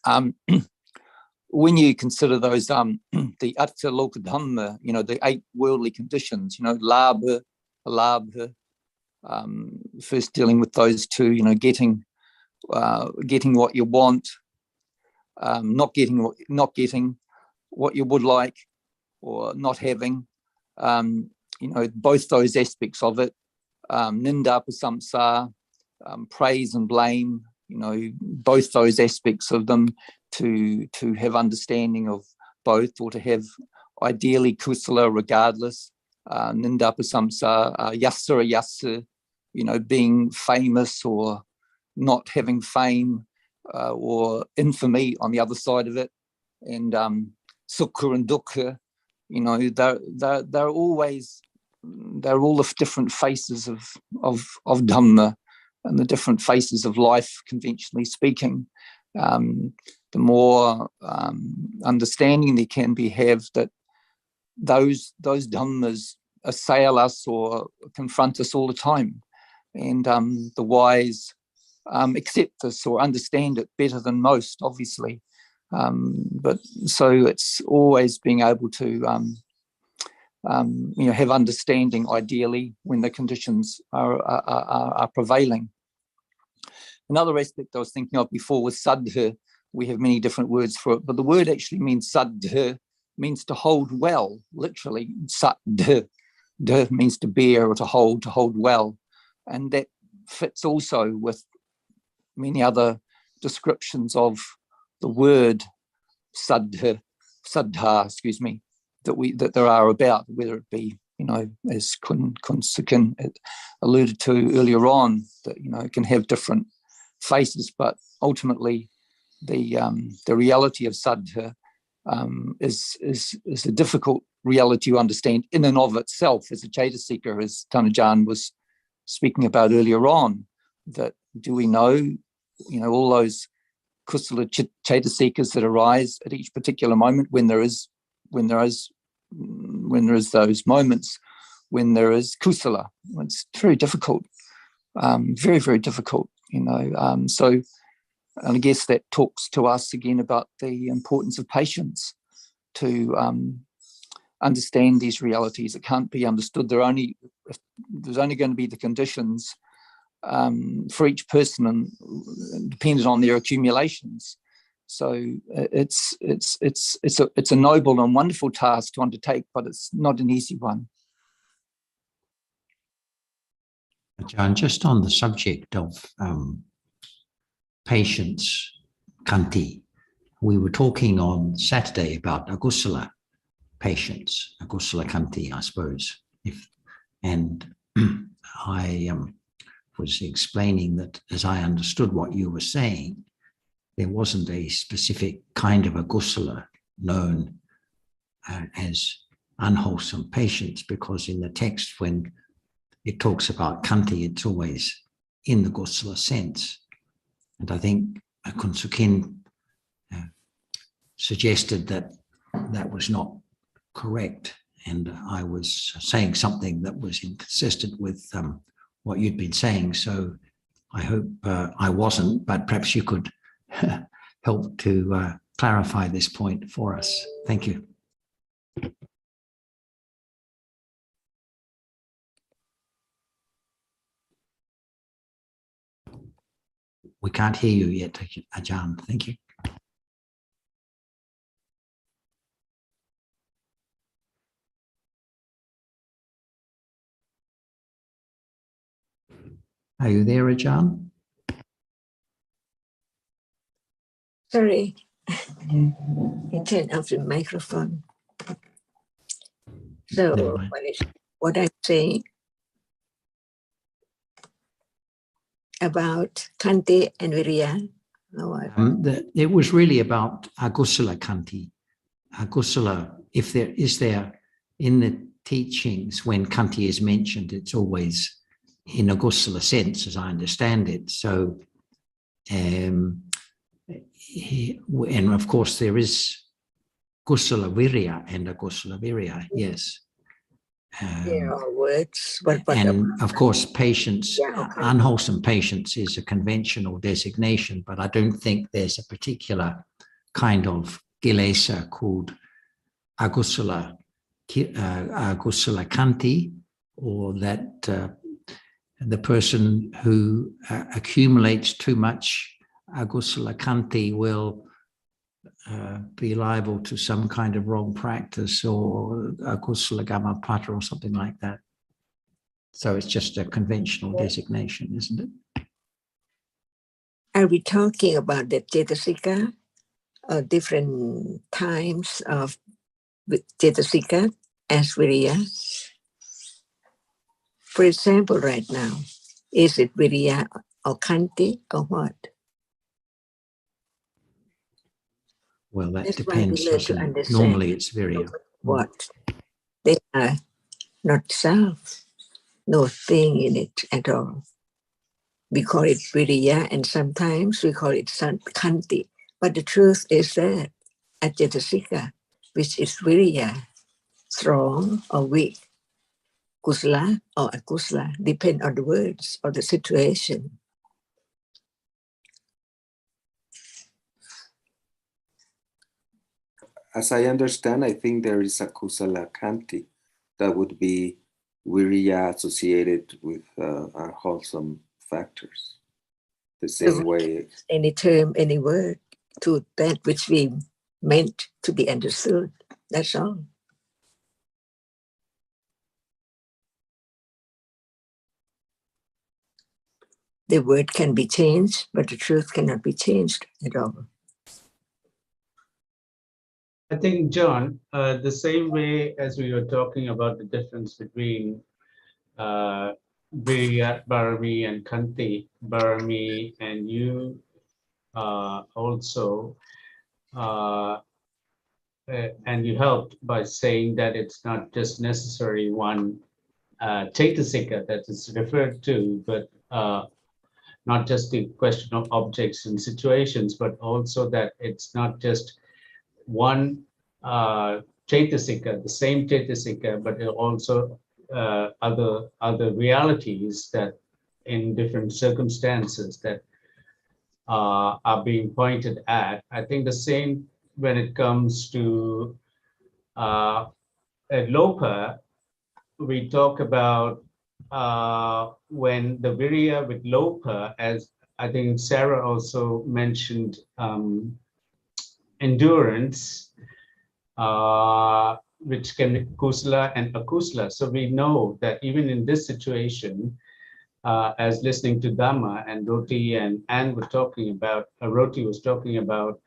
when you consider those, the Intl.Dhamma, the 8 worldly conditions, labha, alabha, first dealing with those 2, getting what you want, not getting what you would like, or not having, both those aspects of it, ninda prasamsa, praise and blame, both those aspects of them, to have understanding of both, or to have ideally kusala regardless, ninda prasamsa, yassa yassa, being famous or not having fame, or infamy on the other side of it, and sukha and dukkha, they're always, they're all the different faces of Dhamma and the different faces of life, conventionally speaking. The more understanding there can be that those Dhammas assail us or confront us all the time, and the wise accept this or understand it better than most, obviously. But so it's always being able to have understanding, ideally, when the conditions are prevailing. Another aspect I was thinking of before was saddha. We have many different words for it, but the word actually means saddha, means to hold well, literally. Saddha, dha means to bear or to hold well. And that fits also with many other descriptions of the word saddha, that there are about, whether it be, as Kun Sikin alluded to earlier on, that, it can have different faces, but ultimately the reality of saddha is a difficult reality to understand in and of itself as a Chaitasika, as Tanajan was speaking about earlier on. That do we know, all those kusala Chaitasikas that arise at each particular moment when there is those moments when there is kusala. It's very difficult, very, very difficult, So and I guess that talks to us again about the importance of patience to understand these realities. It can't be understood. There's only going to be the conditions for each person and dependent on their accumulations. So it's a noble and wonderful task to undertake, but it's not an easy one. John, just on the subject of patience, kanti, we were talking on Saturday about agusala patience, agusala kanti, I suppose. And I was explaining that as I understood what you were saying, there wasn't a specific kind of agusala known as unwholesome patience, because in the text when it talks about kanti, it's always in the gusala sense. And I think Kun Sukin suggested that that was not correct. And I was saying something that was inconsistent with what you'd been saying. So I hope I wasn't, but perhaps you could help to clarify this point for us. Thank you. We can't hear you yet, Ajahn. Thank you. Are you there, Ajahn? Sorry, you turned off the microphone. So what I'm saying about kanti and virya. It was really about agusala kanti. Agusala, if there is in the teachings when kanti is mentioned, it's always in a gusala sense, as I understand it. So, and of course there is gusala virya and agusala virya, yes. There are words, and of course, patience, okay. Unwholesome patience is a conventional designation, but I don't think there's a particular kind of kilesa called agusala kanti, or that the person who accumulates too much agusala kanti will be liable to some kind of wrong practice or agusala gammapata or something like that. So it's just a conventional designation, isn't it? Are we talking about the Cetasika or different times of Cetasika as virya? For example, right now, is it virya or kanti or what? Well, that That's depends. Normally it's virya. What? They are not self, no thing in it at all. We call it virya and sometimes we call it kanti. But the truth is that Cetasika, which is virya, strong or weak, kusala or akusala, depend on the words or the situation. As I understand, I think there is a kusala kanti that would be virya associated with unwholesome factors. The same way. Any term, any word to that which we meant to be understood. That's all. The word can be changed, but the truth cannot be changed at all. I think, John, the same way as we were talking about the difference between Virya Barami and Kanti Barami, and you also, and you helped by saying that it's not just necessary one Chaitasika that is referred to, but not just the question of objects and situations, but also that it's not just one Chaitasika, the same Chaitasika, but also other realities that in different circumstances that are being pointed at. I think the same when it comes to Lopa, we talk about when the Virya with Lopa, as I think Sarah also mentioned, endurance, which can be kusala and akusala. So we know that even in this situation, as listening to Dhamma, and Roti and Anne were talking about, Roti was talking about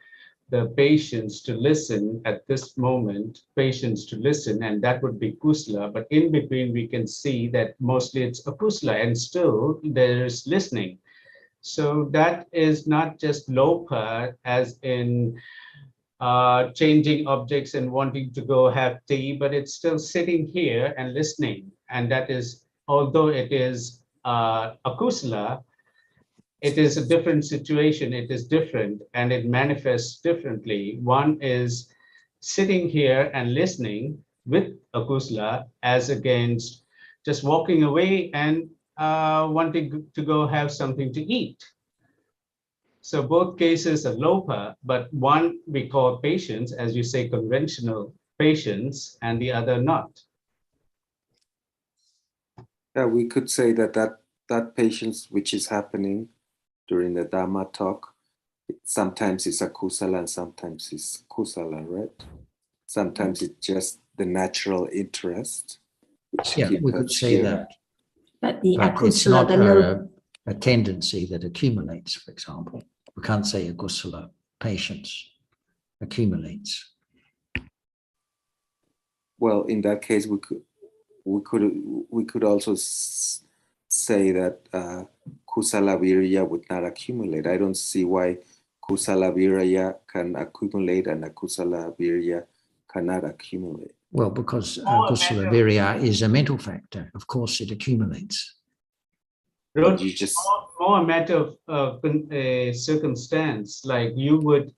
the patience to listen at this moment, patience to listen, and that would be kusala. But in between, we can see that mostly it's akusala, and still there's listening. So that is not just lopa, as in changing objects and wanting to go have tea, but it's still sitting here and listening. And that is, although it is akusala, it is a different situation, it is different, and it manifests differently. One is sitting here and listening with akusala, as against just walking away and wanting to go have something to eat. So both cases are lopa, but one we call patience, as you say, conventional patience, and the other not. Yeah, we could say that patience which is happening during the Dhamma talk, sometimes it's akusala and sometimes it's kusala, right? Sometimes it's just the natural interest. Which Yeah, we could say here. that. But the But it's akusala, not the low, a tendency that accumulates, for example. We can't say akusala patience accumulates. Well, in that case, we could also say that kusala virya would not accumulate. I don't see why kusala virya can accumulate and akusala virya cannot accumulate. Well, because kusala virya is a mental factor. Of course, it accumulates. But you just more a matter of circumstance, like you would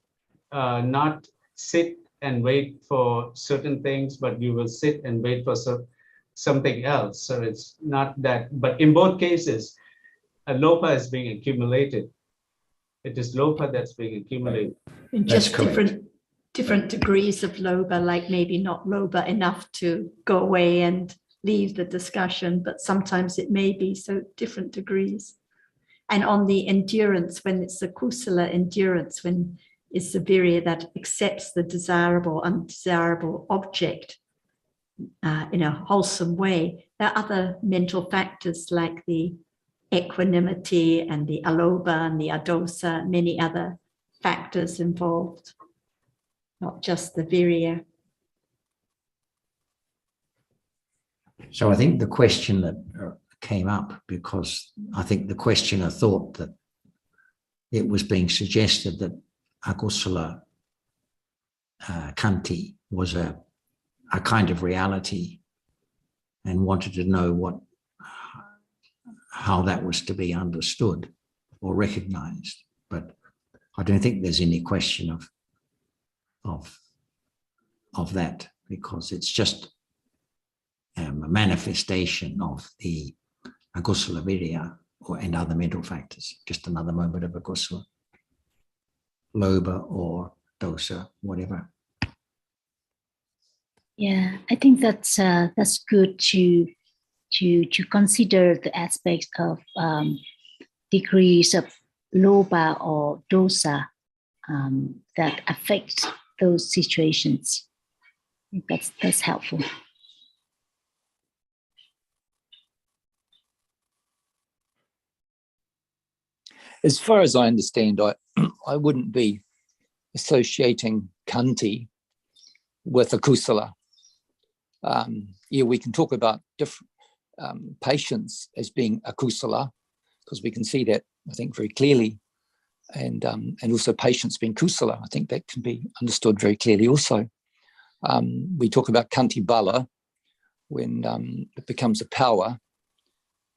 not sit and wait for certain things, but you will sit and wait for something else. So it's not that, but in both cases, a lopa is being accumulated. It is lopa that's being accumulated. in That's just correct. different degrees of loba, like maybe not loba enough to go away and leave the discussion, but sometimes it may be, so different degrees. And on the endurance, when it's the kusala endurance, when it's the virya that accepts the desirable, undesirable object in a wholesome way, there are other mental factors like the equanimity and the aloba and the adosa, many other factors involved, not just the virya. So I think the question that came up, because I think the questioner thought that it was being suggested that akusala kanti was a kind of reality, and wanted to know how that was to be understood or recognized. But I don't think there's any question of that, because it's just a manifestation of the akusala virya and other mental factors, just another moment of akusala, loba or dosa, whatever. Yeah, I think that's good to consider the aspects of degrees of loba or dosa that affect those situations. I think that's helpful. As far as I understand, I wouldn't be associating kanti with akusala. Yeah, we can talk about different patience as being akusala, because we can see that, I think, very clearly, and also patience being kusala. I think that can be understood very clearly also. We talk about kanti bala when it becomes a power,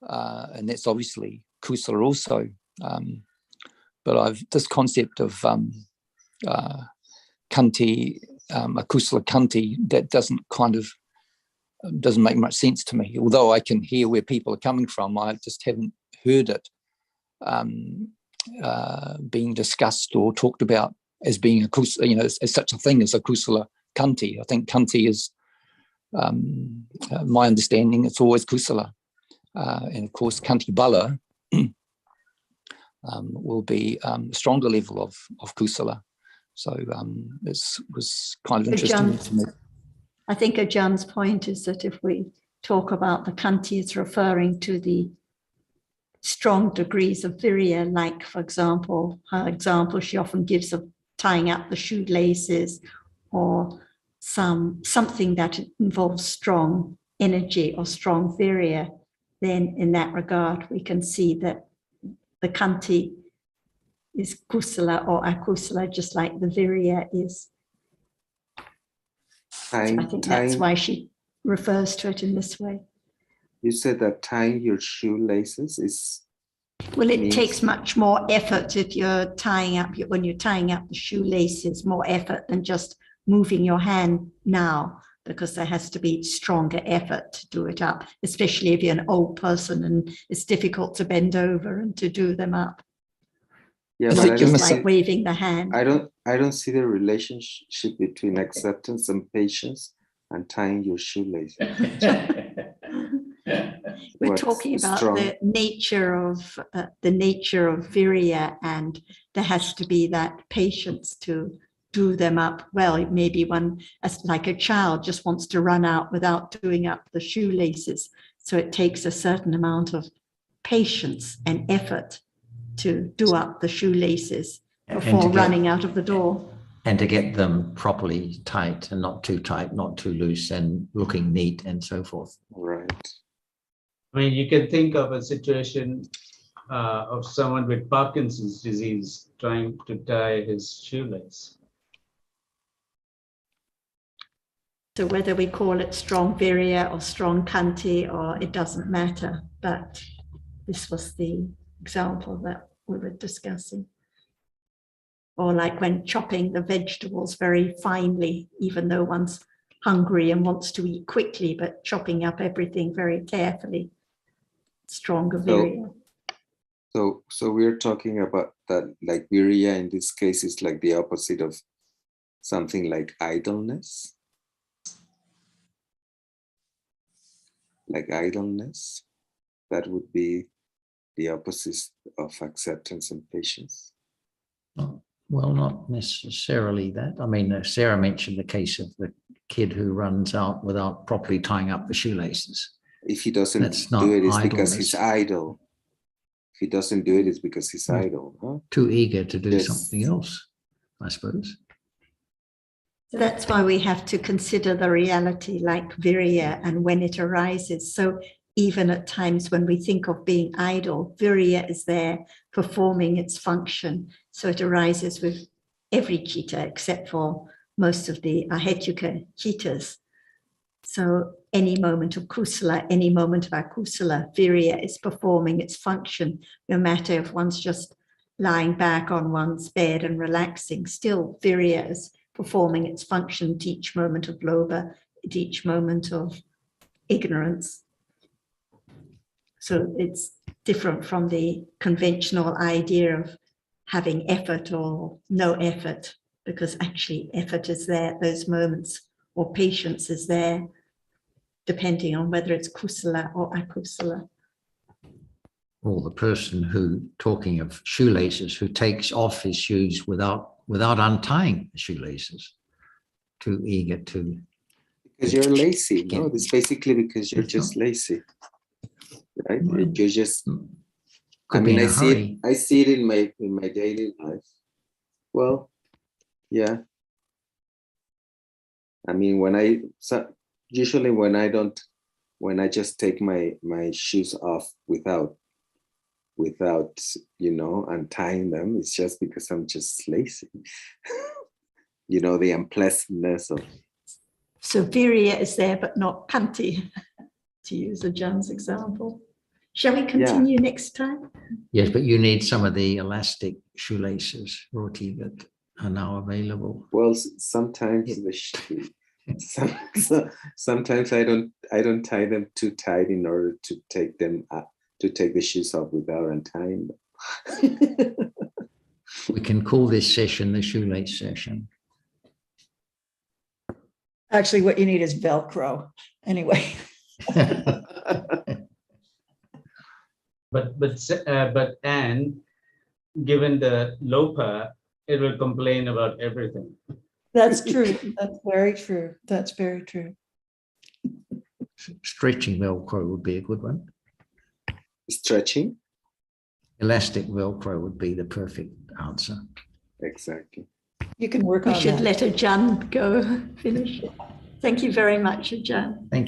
and that's obviously kusala also. But this concept of kanti, akusala kanti, that doesn't make much sense to me. Although I can hear where people are coming from, I just haven't heard it being discussed or talked about as being akusala, as such a thing as akusala kanti. I think kanti is, my understanding, it's always kusala. And of course, kanti bala will be a stronger level of kusala. So this was kind of interesting to me. I think Ajahn's point is that if we talk about the kanti, it's referring to the strong degrees of virya, like, for example, her example she often gives of tying up the shoelaces, or something that involves strong energy or strong virya. Then in that regard, we can see that the kanti is kusala or akusala, just like the virya is. So I think that's why she refers to it in this way. You said that tying your shoelaces is... Well, it takes much more effort if you're tying up, when you're tying up the shoelaces, more effort than just moving your hand now, because there has to be stronger effort to do it up, especially if you're an old person and it's difficult to bend over and to do them up. Yeah, it's but not just like waving the hand. I don't see the relationship between acceptance and patience and tying your shoelaces. We're talking about the nature of virya, and there has to be that patience to do them up well. Maybe one, like a child, just wants to run out without doing up the shoelaces. So it takes a certain amount of patience and effort to do up the shoelaces before running out of the door. And to get them properly tight and not too tight, not too loose, and looking neat and so forth. Right. I mean, you can think of a situation of someone with Parkinson's disease trying to tie his shoelace. So whether we call it strong virya or strong kanti, or it doesn't matter, but this was the example that we were discussing. Or like when chopping the vegetables very finely, even though one's hungry and wants to eat quickly, but chopping up everything very carefully. Stronger virya. So we're talking about that, like virya in this case is like the opposite of something like idleness. Like idleness, that would be the opposite of acceptance and patience. Well, not necessarily that. I mean, Sarah mentioned the case of the kid who runs out without properly tying up the shoelaces. If he doesn't do it, it's because he's idle. If he doesn't do it, it's because he's idle. Huh? Too eager to do something else, I suppose. So that's why we have to consider the reality like virya and when it arises. So even at times when we think of being idle, virya is there performing its function. So it arises with every chitta except for most of the ahetuka chittas. So any moment of kusala, any moment of akusala, virya is performing its function, no matter if one's just lying back on one's bed and relaxing, still virya is performing its function at each moment of lobha, at each moment of ignorance. So it's different from the conventional idea of having effort or no effort, because actually effort is there at those moments, or patience is there, depending on whether it's kusala or akusala. Or the person who, talking of shoelaces, who takes off his shoes without untying the shoelaces, too eager to. Because you're lazy. No, it's basically because you're just lazy, right? Well, you're just. I mean, I see it in my daily life. Well, yeah. I mean, usually when I don't when I just take my shoes off without untying them, it's just because I'm just lazy. The unpleasantness of. So virya is there, but not panty, to use Ajahn example. Shall we continue next time? Yes, but you need some of the elastic shoelaces, Roti, that are now available. Well, sometimes sometimes I don't tie them too tight in order to take the shoes off without untying them. We can call this session the shoelace session. Actually, what you need is Velcro. Anyway. But Anne, given the lopa, it will complain about everything. That's true. That's very true. That's very true. Stretching Velcro would be a good one. Stretching? Elastic Velcro would be the perfect answer. Exactly. You can work We on should that. let Ajahn go finish. Thank you very much, Ajahn. Thank you.